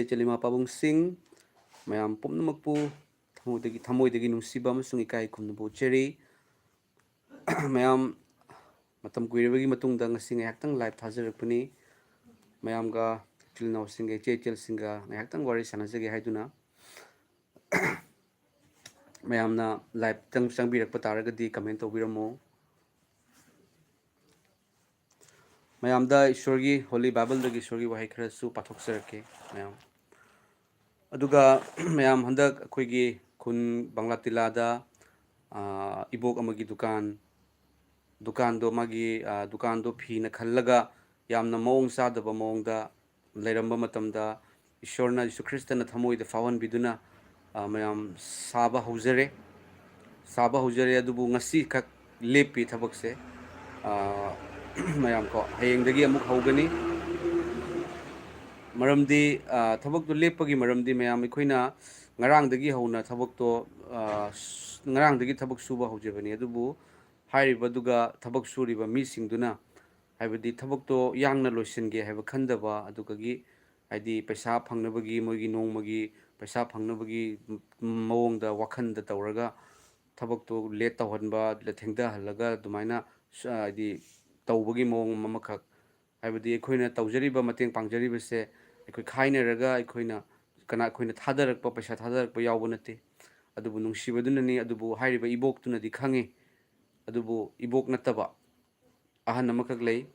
ꯆꯦꯂꯤꯃꯥ ꯄꯥꯕꯨꯡꯁꯤꯡ ꯃꯌꯥꯝ ꯄꯨꯝꯅꯃꯛꯄꯨ ꯊꯃꯣꯏꯗꯒꯤ ꯅꯨꯡꯁꯤꯕ ꯑꯃꯁꯨꯡ ꯏꯀꯥꯏ ꯈꯨꯝꯅꯕ ꯎꯠꯆꯔꯤ ꯃꯌꯥꯝ ꯃꯇꯝ ꯀꯨꯏꯔꯕꯒꯤ ꯃꯇꯨꯡꯗ ꯉꯁꯤ ꯉꯥꯏꯍꯥꯛꯇꯪ ꯂꯥꯏꯚ ꯊꯥꯖꯔꯛꯄꯅꯤ ꯃꯌꯥꯝꯒ ꯏꯆꯤꯜ ꯏꯅꯥꯎꯁꯤꯡꯒ ꯏꯆꯦ ꯏꯆꯜꯁꯤꯡꯒ ꯉꯥꯏꯍꯥꯛꯇꯪ ꯋꯥꯔꯤ ꯁꯥꯟꯅꯖꯒꯦ ꯍꯥꯏꯗꯨꯅ ꯃꯌꯥꯝꯅ ꯂꯥꯏꯚꯇꯪ ꯆꯪꯕꯤꯔꯛꯄ ꯇꯥꯔꯒꯗꯤ ꯀꯃꯦꯟ ꯇꯧꯕꯤꯔꯝꯃꯨ ꯃꯌꯥꯝꯗ ꯏꯁꯣꯔꯒꯤ ꯍꯣꯂꯤ ꯕꯥꯏꯕꯜꯗꯒꯤ ꯏꯁꯣꯔꯒꯤ ꯋꯥꯍꯩ ꯈꯔꯁꯨ ꯄꯥꯊꯣꯛꯆꯔꯛꯀꯦ ꯃꯌꯥꯝ ꯑꯗꯨꯒ ꯃꯌꯥꯝ ꯍꯟꯗꯛ ꯑꯩꯈꯣꯏꯒꯤ ꯈꯨꯟ ꯕꯪꯂꯥꯇꯤꯂꯥꯗ ꯏꯕꯣꯛ ꯑꯃꯒꯤ ꯗꯨꯀꯥꯟꯗꯣ ꯃꯥꯒꯤ ꯗꯨꯀꯥꯟꯗꯣ ꯐꯤꯅ ꯈꯜꯂꯒ ꯌꯥꯝꯅ ꯃꯑꯣꯡ ꯆꯥꯗꯕ ꯃꯑꯣꯡꯗ ꯂꯩꯔꯝꯕ ꯃꯇꯝꯗ ꯏꯁꯣꯔꯅ ꯌꯤꯁꯨ ꯈ꯭ꯔꯤꯁꯇꯅ ꯊꯃꯣꯏꯗ ꯐꯥꯎꯍꯟꯕꯤꯗꯨꯅ ꯃꯌꯥꯝ ꯁꯥꯕ ꯍꯧꯖꯔꯦ ꯑꯗꯨꯕꯨ ꯉꯁꯤꯈꯛ ꯂꯦꯞꯄꯤ ꯊꯕꯛꯁꯦ ꯃꯌꯥꯝ ꯀꯣ ꯍꯌꯦꯡꯗꯒꯤ ꯑꯃꯨꯛ ꯍꯧꯒꯅꯤ ꯃꯔꯝꯗꯤ ꯊꯕꯛꯇꯣ ꯂꯦꯞꯄꯒꯤ ꯃꯔꯝꯗꯤ ꯃꯌꯥꯝ ꯑꯩꯈꯣꯏꯅ ꯉꯔꯥꯡꯗꯒꯤ ꯍꯧꯅ ꯊꯕꯛꯇꯣ ꯉꯔꯥꯡꯗꯒꯤ ꯊꯕꯛ ꯁꯨꯕ ꯍꯧꯖꯕꯅꯤ ꯑꯗꯨꯕꯨ ꯍꯥꯏꯔꯤꯕꯗꯨꯒꯊꯕꯛ ꯁꯨꯔꯤꯕ ꯃꯤꯁꯤꯡꯗꯨꯅ ꯍꯥꯏꯕꯗꯤ ꯊꯕꯛꯇꯣ ꯌꯥꯡꯅ ꯂꯣꯏꯁꯤꯟꯒꯦ ꯍꯥꯏꯕ ꯈꯟꯗꯕ ꯑꯗꯨꯒꯤ ꯍꯥꯏꯗꯤ ꯄꯩꯁꯥ ꯐꯪꯅꯕꯒꯤ ꯃꯣꯏꯒꯤ ꯅꯣꯡꯃꯒꯤ ꯄꯩꯁా ꯐꯪꯅꯕꯒꯤ ꯃꯑꯣꯡꯗ ꯋꯥꯈꯟꯗ ꯇꯧꯔꯒ ꯊꯕꯛꯇꯣ ꯂꯦꯠ ꯇꯧꯍꯟꯕ ꯊꯦꯡꯊꯍꯜꯂꯒ ꯑꯗꯨꯃꯥꯏꯅ ꯍꯥꯏꯗꯤ ꯇꯧꯕꯒꯤ ꯃꯑꯣꯡ ꯑꯃꯈꯛ ꯍꯥꯏꯕꯗꯤ ꯑꯩꯈꯣꯏꯅ ꯇꯧꯖꯔꯤꯕ ꯃꯇꯦꯡ ꯄꯥꯡꯖꯔꯤꯕꯁꯦ ꯑꯩꯈꯣꯏ ꯈꯥꯏꯅꯔꯒ ꯑꯩꯈꯣꯏꯅ ꯊꯥꯗꯔꯛꯄ ꯄꯩꯁా ꯊꯥꯗꯔꯛꯄ ꯌꯥꯎꯕ ꯅꯠꯇꯦ ꯑꯗꯨꯕꯨ ꯅꯨꯡꯁꯤꯕꯗꯨꯅꯅꯤ ꯑꯗꯨꯕꯨ ꯍꯥꯏꯔꯤꯕ ꯏꯕꯣꯛꯇꯨꯅꯗꯤ ꯈꯪꯉꯤ ꯑꯗꯨꯕꯨ ꯏꯕꯣꯛ ꯅꯠꯇꯕ ꯑꯍꯟ ꯑꯃꯈꯛ ꯂꯩ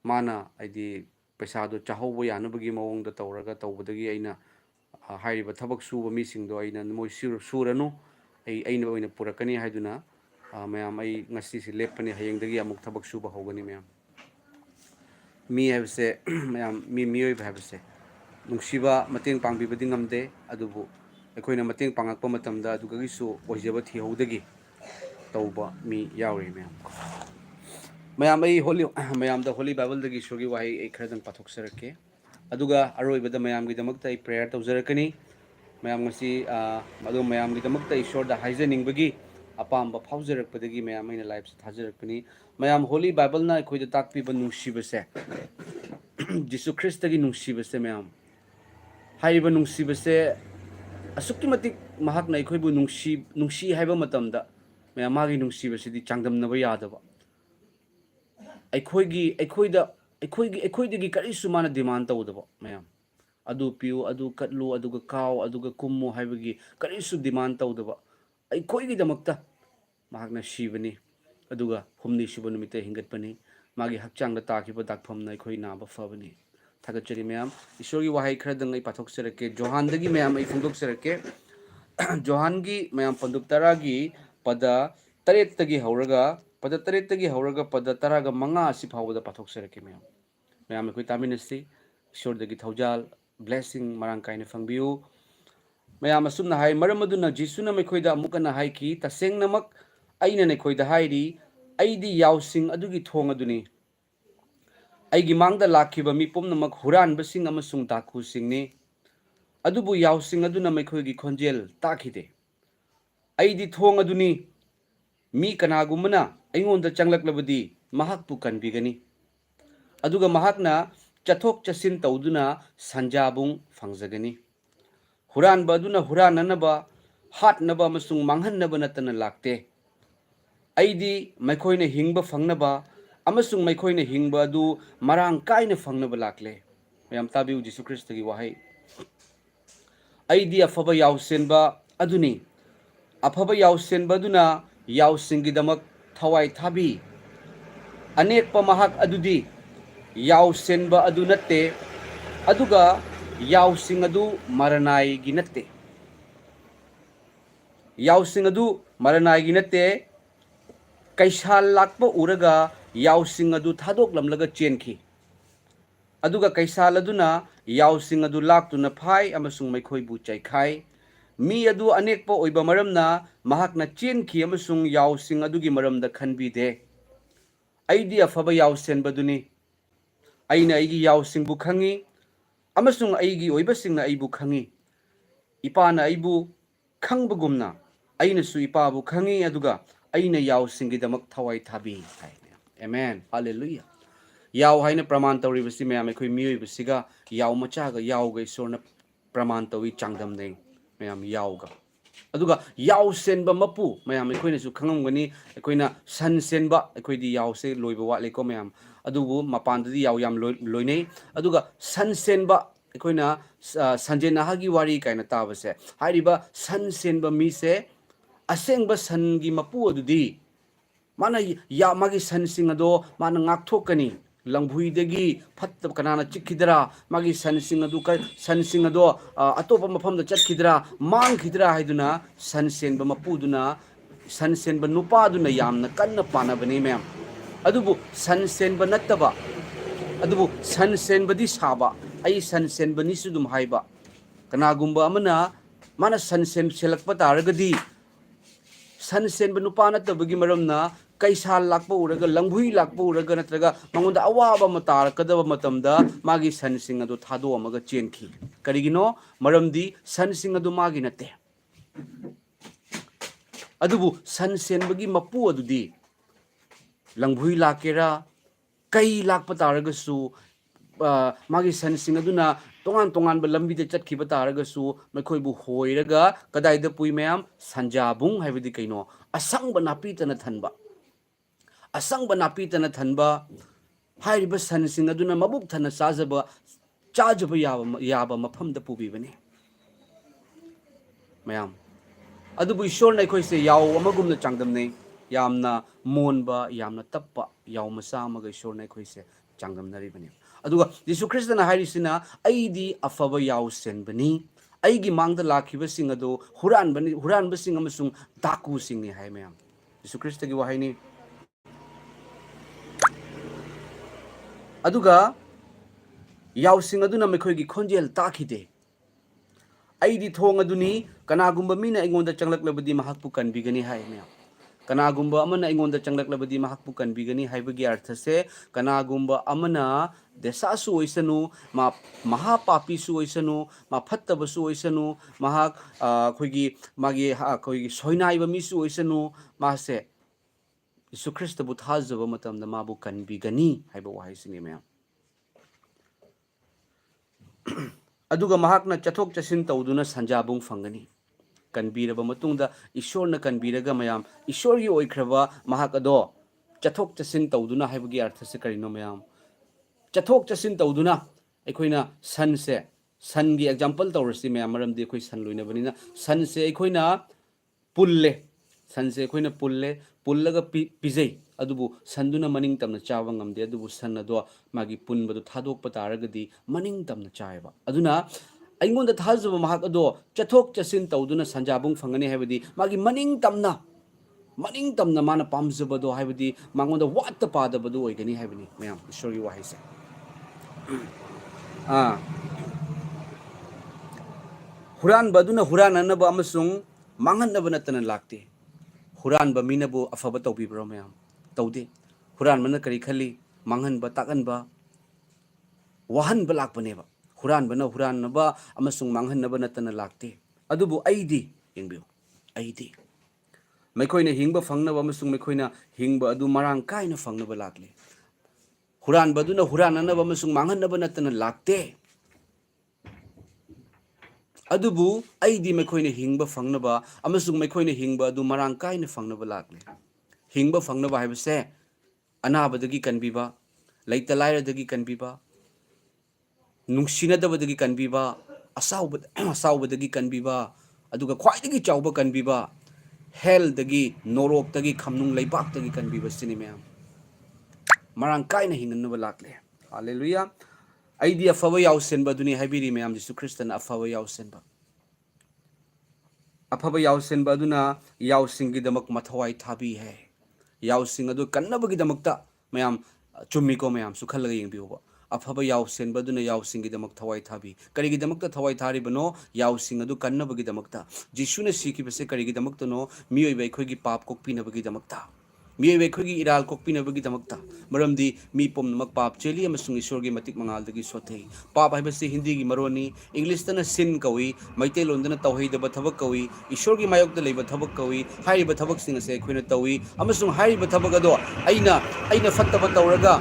ꯃꯥꯅ ꯍꯥꯏꯗꯤ ꯄꯩꯁꯥꯗꯣ ꯆꯥꯍꯧꯕ ꯌꯥꯅꯕꯒꯤ ꯃꯑꯣꯡꯗ ꯇꯧꯔꯒ ꯇꯧꯕꯗꯒꯤ ꯑꯩꯅ ꯍꯥꯏꯔꯤꯕ ꯊꯕꯛ ꯁꯨꯕ ꯃꯤꯁꯤꯡꯗꯣ ꯑꯩꯅ ꯃꯣꯏ ꯁꯨꯔꯅꯨ ꯑꯩꯅ ꯑꯣꯏꯅ ꯄꯨꯔꯛꯀꯅꯤ ꯍꯥꯏꯗꯨꯅ ꯃꯌꯥꯝ ꯑꯩ ꯉꯁꯤꯁꯦ ꯂꯦꯞꯄꯅꯤ ꯍꯌꯦꯡꯗꯒꯤ ꯑꯃꯨꯛ ꯊꯕꯛ ꯁꯨꯕ ꯍꯧꯒꯅꯤ ꯃꯌꯥꯝ ꯃꯤ ꯍꯥꯏꯕꯁꯦ ꯃꯌꯥꯝ ꯃꯤꯑꯣꯏꯕ ꯍꯥꯏꯕꯁꯦ ꯅꯨꯡꯁꯤꯕ ꯃꯇꯦꯡ ꯄꯥꯡꯕꯤꯕꯗꯤ ꯉꯝꯗꯦ ꯑꯗꯨꯕꯨ ꯑꯩꯈꯣꯏꯅ ꯃꯇꯦꯡ ꯄꯥꯡꯉꯛꯄ ꯃꯇꯝꯗ ꯑꯗꯨꯗꯒꯤꯁꯨ ꯑꯣꯏꯖꯕ ꯊꯤꯍꯧꯗꯒꯤ ꯇꯧꯕ ꯃꯤ ꯌꯥꯎꯔꯤ ꯃꯌꯥꯝ ꯑꯩ ꯃꯌꯥꯝꯗ ꯍꯣꯂꯤ ꯕꯥꯏꯕꯜꯗꯒꯤ ꯏꯁꯣꯔꯒꯤ ꯋꯥꯍꯩ ꯑꯩ ꯈꯔꯗꯪ ꯄꯥꯊꯣꯛꯆꯔꯛꯀꯦ ꯑꯗꯨꯒ ꯑꯔꯣꯏꯕꯗ ꯃꯌꯥꯝꯒꯤꯗꯃꯛꯇ ꯑꯩ ꯄ꯭ꯔꯦꯌꯔ ꯇꯧꯖꯔꯛꯀꯅꯤ ꯃꯌꯥꯝ ꯉꯁꯤ ꯑꯗꯨ ꯃꯌꯥꯝꯒꯤꯗꯃꯛꯇ ꯏꯁꯣꯔꯗ ꯍꯥꯏꯖꯅꯤꯡꯕꯒꯤ ꯑꯄꯥꯝꯕ ꯐꯥꯎꯖꯔꯛꯄꯗꯒꯤ ꯃꯌꯥꯝ ꯑꯩꯅ ꯂꯥꯏꯚꯁꯦ ꯊꯥꯖꯔꯛꯄꯅꯤ ꯃꯌꯥꯝ ꯍꯣꯂꯤ ꯕꯥꯏꯕꯜꯅ ꯑꯩꯈꯣꯏꯗ ꯇꯥꯛꯄꯤꯕ ꯅꯨꯡꯁꯤꯕꯁꯦ ꯖꯤꯁꯨ ꯈ꯭ꯔꯤꯁꯇꯒꯤ ꯅꯨꯡꯁꯤꯕꯁꯦ ꯃꯌꯥꯝ ꯍꯥꯏꯔꯤꯕ ꯅꯨꯡꯁꯤꯕꯁꯦ ꯑꯁꯨꯛꯀꯤ ꯃꯇꯤꯛ ꯃꯍꯥꯛꯅ ꯑꯩꯈꯣꯏꯕꯨ ꯅꯨꯡꯁꯤ ꯍꯥꯏꯕ ꯃꯇꯝꯗ ꯃꯌꯥꯝ ꯃꯥꯒꯤ ꯅꯨꯡꯁꯤꯕꯁꯤꯗꯤ ꯆꯥꯡꯗꯝꯅꯕ ꯌꯥꯗꯕ ꯑꯩꯈꯣꯏꯗꯒꯤ ꯀꯔꯤꯁꯨ ꯃꯥꯅ ꯗꯤꯃꯥꯟ ꯇꯧꯗꯕ ꯃꯌꯥꯝ ꯑꯗꯨ ꯄꯤꯌꯨ ꯑꯗꯨ ꯀꯠꯂꯨ ꯑꯗꯨꯒ ꯀꯥꯎ ꯑꯗꯨꯒ ꯀꯨꯝꯃꯨ ꯍꯥꯏꯕꯒꯤ ꯀꯔꯤꯁꯨ ꯗꯤꯃꯥꯟ ꯇꯧꯗꯕ ꯑꯩꯈꯣꯏꯒꯤꯗꯃꯛꯇ ꯃꯍꯥꯛꯅ ꯁꯤꯕꯅꯤ ꯑꯗꯨꯒ ꯍꯨꯝꯅꯤ ꯁꯨꯕ ꯅꯨꯃꯤꯠꯇ ꯍꯤꯡꯒꯠꯄꯅꯤ ꯃꯥꯒꯤ ꯍꯛꯆꯥꯡꯗ ꯇꯥꯈꯤꯕ ꯗꯥꯛꯐꯝꯅ ꯑꯩꯈꯣꯏ ꯅꯥꯕ ꯐꯕꯅꯤ ꯊꯥꯒꯠꯆꯔꯤ ꯃꯌꯥꯝ ꯏꯁꯣꯔꯒꯤ ꯋꯥꯍꯩ ꯈꯔꯗꯪ ꯑꯩ ꯄꯥꯊꯣꯛꯆꯔꯛꯀꯦ ꯖꯣꯍꯥꯟꯗꯒꯤ ꯃꯌꯥꯝ ꯑꯩ ꯐꯣꯡꯗꯣꯛꯆꯔꯛꯀꯦ ꯖꯣꯍꯥꯟꯒꯤ ꯃꯌꯥꯝ ꯄꯟꯗꯨꯞ 10ꯒꯤ ꯄꯗ 8 ꯍꯧꯔꯒ ꯄꯗ 8 ꯍꯧꯔꯒ ꯄꯗ 15 ꯑꯁꯤ ꯐꯥꯎꯕꯗ ꯄꯥꯊꯣꯛꯆꯔꯛꯀꯦ ꯃꯌꯥꯝ ꯑꯩꯈꯣꯏ ꯇꯥꯃꯤꯟꯅꯁꯤ ꯏꯁꯣꯔꯗꯒꯤ ꯊꯧꯖꯥꯜ ꯕ꯭ꯂꯦꯁꯤꯡ ꯃꯔꯥꯡ ꯀꯥꯏꯅ ꯐꯪꯕꯤꯌꯨ ꯃꯌꯥꯝ ꯑꯁꯨꯝꯅ ꯍꯥꯏ ꯃꯔꯝ ꯑꯗꯨꯅ ꯖꯤꯁꯨꯅ ꯃꯈꯣꯏꯗ ꯑꯃꯨꯛ ꯍꯟꯅ ꯍꯥꯏꯈꯤ ꯇꯁꯦꯡꯅꯃꯛ ꯑꯩꯅ ꯅꯈꯣꯏꯗ ꯍꯥꯏꯔꯤ ꯑꯩꯗꯤ ꯌꯥꯎꯁꯤꯡ ꯑꯗꯨꯒꯤ ꯊꯣꯡ ꯑꯗꯨꯅꯤ ꯑꯩꯒꯤ ꯃꯥꯡꯗ ꯂꯥꯛꯈꯤꯕ ꯃꯤ ꯄꯨꯝꯅꯃꯛ ꯍꯨꯔꯥꯟꯕꯁꯤꯡ ꯑꯃꯁꯨꯡ ꯗꯥꯀꯨꯁꯤꯡꯅꯤ ꯑꯗꯨꯕꯨ ꯌꯥꯎꯁꯤꯡ ꯑꯗꯨꯅ ꯃꯈꯣꯏꯒꯤ ꯈꯣꯟꯖꯦꯜ ꯇꯥꯈꯤꯗꯦ ꯑꯩꯗꯤ ꯊꯣꯡ ꯑꯗꯨꯅꯤ ꯃꯤ ꯀꯅꯥꯒꯨꯝꯕꯅ ꯑꯩꯉꯣꯟꯗ ꯆꯪꯂꯛꯂꯕꯗꯤ ꯃꯍꯥꯛꯄꯨ ꯀꯟꯕꯤꯒꯅꯤ ꯑꯗꯨꯒ ꯃꯍꯥꯛꯅ ꯆꯠꯊꯣꯛ ꯆꯠꯁꯤꯟ ꯇꯧꯗꯨꯅ ꯁꯟꯖꯥꯕꯨꯡ ꯐꯪꯖꯒꯅꯤ ꯍꯨꯔꯥꯟꯕ ꯑꯗꯨꯅ ꯍꯨꯔꯥꯟꯅꯅꯕ ꯍꯥꯠꯅꯕ ꯑꯃꯁꯨꯡ ꯃꯥꯡꯍꯟꯅꯕ ꯅꯠꯇꯅ ꯂꯥꯛꯇꯦ ꯑꯩꯗꯤ ꯃꯈꯣꯏꯅ ꯍꯤꯡꯕ ꯐꯪꯅꯕ ꯑꯃꯁꯨꯡ ꯃꯈꯣꯏꯅ ꯍꯤꯡꯕ ꯑꯗꯨ ꯃꯔꯥꯡ ꯀꯥꯏꯅ ꯐꯪꯅꯕ ꯂꯥꯛꯂꯦ ꯃꯌꯥꯝ ꯇꯥꯕꯤꯌꯨ ꯖꯤꯁꯨ ꯈ꯭ꯔꯤꯁꯇꯒꯤ ꯋꯥꯍꯩ ꯑꯩꯗꯤ ꯑꯐꯕ ꯌꯥꯎꯁꯦꯟꯕ ꯑꯗꯨꯅꯤ ꯑꯐꯕ ꯌꯥꯎꯁꯦꯟꯕ ꯑꯗꯨꯅ ꯌꯥꯎꯁꯤꯡꯒꯤꯗꯃꯛ ꯊꯋꯥꯏ ꯊꯥꯕꯤ ꯑꯅꯦꯛꯄ ꯃꯍꯥꯛ ꯑꯗꯨꯗꯤ ꯌꯥꯎꯁꯦꯟꯕ ꯑꯗꯨ ꯅꯠꯇꯦ ꯑꯗꯨꯒ ꯌꯥꯎꯁꯤꯡ ꯑꯗꯨ ꯃꯔꯅꯥꯏꯒꯤ ꯅꯠꯇꯦ ꯌꯥꯎꯁꯤꯡ ꯑꯗꯨ ꯃꯔꯅꯥꯏꯒꯤ ꯅꯠꯇꯦ ꯀꯩꯁꯥꯜ ꯂꯥꯛꯄ ꯎꯔꯒ ꯌꯥꯎꯁꯤꯡ ꯑꯗꯨ ꯊꯥꯗꯣꯛꯂꯝꯂꯒ ꯆꯦꯟꯈꯤ ꯑꯗꯨꯒ ꯀꯩꯁꯥꯜ ꯑꯗꯨꯅ ꯌꯥꯎꯁꯤꯡ ꯑꯗꯨ ꯂꯥꯛꯇꯨꯅ ꯐꯥꯏ ꯑꯃꯁꯨꯡ ꯃꯈꯣꯏꯕꯨ ꯆꯩꯈꯥꯏ ꯃꯤ ꯑꯗꯨ ꯑꯅꯦꯛꯄ ꯑꯣꯏꯕ ꯃꯔꯝꯅ ꯃꯍꯥꯛꯅ ꯆꯦꯟꯈꯤ ꯑꯃꯁꯨꯡ ꯌꯥꯎꯁꯤꯡ ꯑꯗꯨꯒꯤ ꯃꯔꯝꯗ ꯈꯟꯕꯤꯗꯦ ꯑꯩꯗꯤ ꯑꯐꯕ ꯌꯥꯎꯁꯦꯟꯕꯗꯨꯅꯤ ꯑꯩꯅ ꯑꯩꯒꯤ ꯌꯥꯎꯁꯤꯡꯕꯨ ꯈꯪꯉꯤ ꯑꯃꯁꯨꯡ ꯑꯩꯒꯤ ꯑꯣꯏꯕꯁꯤꯡꯅ ꯑꯩꯕꯨ ꯈꯪꯉꯤ ꯏꯄꯥꯅ ꯑꯩꯕꯨ ꯈꯪꯕꯒꯨꯝꯅ ꯑꯩꯅꯁꯨ ꯏꯄꯥꯕꯨ ꯈꯪꯉꯤ ꯑꯗꯨꯒ ꯑꯩꯅ ꯌꯥꯎꯁꯤꯡꯒꯤꯗꯃꯛ ꯊꯋꯥꯏ ꯊꯥꯕꯤ ꯍꯥꯏ ꯑꯦꯃꯦꯟ ꯍꯜꯂꯦꯂꯨꯌꯥ ꯌꯥꯎ ꯍꯥꯏꯅ ꯄ꯭ꯔꯃꯥꯟ ꯇꯧꯔꯤꯕꯁꯤ ꯃꯌꯥꯝ ꯑꯩꯈꯣꯏ ꯃꯤꯑꯣꯏꯕꯁꯤꯒ ꯌꯥꯎ ꯃꯆꯥꯒ ꯌꯥꯎꯒ ꯏꯁꯣꯔꯅ प्रमाण तौई चांगदमनै मैम यावगा अदुगा याव सेनबा मपु मैम अखोइनसु खंगमगनी अखोइना सन सेनबा अखोइदी यावसे लोइबा वालेको मैम अदुबु मपानददी याव याम लोइनै अदुगा सन सेनबा अखोइना संजय नाहागी वारी काइना ताबसे हाइरिबा सन सेनबा मीसे असेंगबा सनगी मपु अदुदी माना या मागी सनसिंग अदो माना ngaktokani langbuidagi fatta kanana chikhidra magi sansing adu ka sansing ado atopa mafam da chakhidra mang khidra haiduna sansen ba mapuduna sansen ba nupa duna yamna kanna panabani mem adubu sansen ba nattaba adubu sansen ba di saba ai sansen ba ni sudum haiba kanagumba amana mana sansen selakpa taragadi sansen ba nupa nattabagi maramna kaisa lakpa uraga langbui lakpa uraga natraga mangonda awaba matar kadaba matamda magi sansing adu thado amaga chenki karigino maramdi sansing adu magi nate adubu sansen bagi mapu adudi langbui lakera kai lakpa taraga su magi sansing aduna tongan tongan ba lambi de chatkhiba taraga su makhoi bu hoiraga kadai da pui mayam sanjabung haibidi kaino asang ba napi tana thanba asang ba napi tana thanba hairiba sansing aduna mabuk thana chajaba yaba mafam da pubi bani mayam adubu ishor na khoi se yaw amagum na changdam nei yamna monba yamna tappa yaw masa amaga ishor na khoi se changdam nari bani aduga Yesu Christ na hairi sina aidi afaba yaw sen bani aigi mangda lakhiba sing ado huran ba sing amasung daku sing ni hai mayam Yesu Christ gi wahai ni aduga yaw sing aduna mekhoi gi khonjel takhide aidi thong aduni kanagumba mina ingonda changlaklabadi mahakpu kanbigani hai mayam kanagumba amana ingonda changlaklabadi mahakpu kanbigani haibagi artha se kanagumba amana desa su oisanu ma mahapapi su oisanu ma phattaba su oisanu mahak khoigi magi khoigi soinaiba mi su oisanu ma se Yesu Christ bu thazaba matamda mabu kanbigani haiba wahai sini mayam aduga mahakna chathok chasin tawduna sanjabung fangani kanbiraba matungda ishorna kanbiraga mayam ishorgi oikraba mahak ado chathok chasin tawduna haibagi artha se karino mayam chathok chasin tawduna ekhoina sanse sangi example tawrasi mayam maramdi ekhoi san loina banina sanse ekhoina pulle sanse ekhoina pullaga pijai adubu sanduna maning tamna chawa ngamde adubu san ado magi punbadu thadokpa taragadi maning tamna chaiba aduna aingonda thajaba mahak ado chathok chasin tawduna sanjabung fangani haibadi magi maning tamna mana pamjabado haibadi mangonda watta padabadu oigani haibani mayam ishori wahaise huran baduna huran anaba amasung mangan naba natana lakte huran ba minabu afaba tawbibro mayam tawde huran mana kari khali mangan ba takan ba wahan ba lakbane ba huran ba amasung manghan naba natana lakte adubu aidi yengbiu aidi maikoina hingba fangnaba amasung maikoina hingba adu marang kaina fangnaba lakle huran baduna huran anaba amasung manghan naba natana lakte adubu aidi maikoina hingba fangnaba amasung maikoina hingba adu marang kaina fangnaba lakle hingba fangnaba haibase anabadagi kanbiba laita lairadagi kanbiba nungsinadabadagi kanbiba asawbadagi kanbiba aduga khwaidagi chawba kanbiba heldagi norokdagi khamnung leibakdagi kanbiba sini mayam marang kaina hinganaba lakle hallelujah aidi afaba yawsenba duni haibiri mayam Jesu Christ na afaba yawsenba aduna yawsingi damak mathawai thabi hai yawsing adu kannabagi damakta mayam chummiko mayam sukhallaga yengbiuba afaba yawsen baduna yawsingi damak thawai thabi karigi damakta thawai thari bano yawsing adu kannabagi damakta jisuna siki base karigi damakta no miyoi bai khoigi pap kokpi nabagi damakta miyoi bai khoigi iral kokpi nabagi damakta maramdi mi pom namak pap cheli amasung isorgi matik mangal dagi sothei pap haibase hindi gi maroni english tana sin kawi maite londana tawhei da thabak kawi isorgi mayok da leiba thabak kawi hai ba thabak sing ase khoina tawi amasung hai ba thabak ado aina fattaba tawraga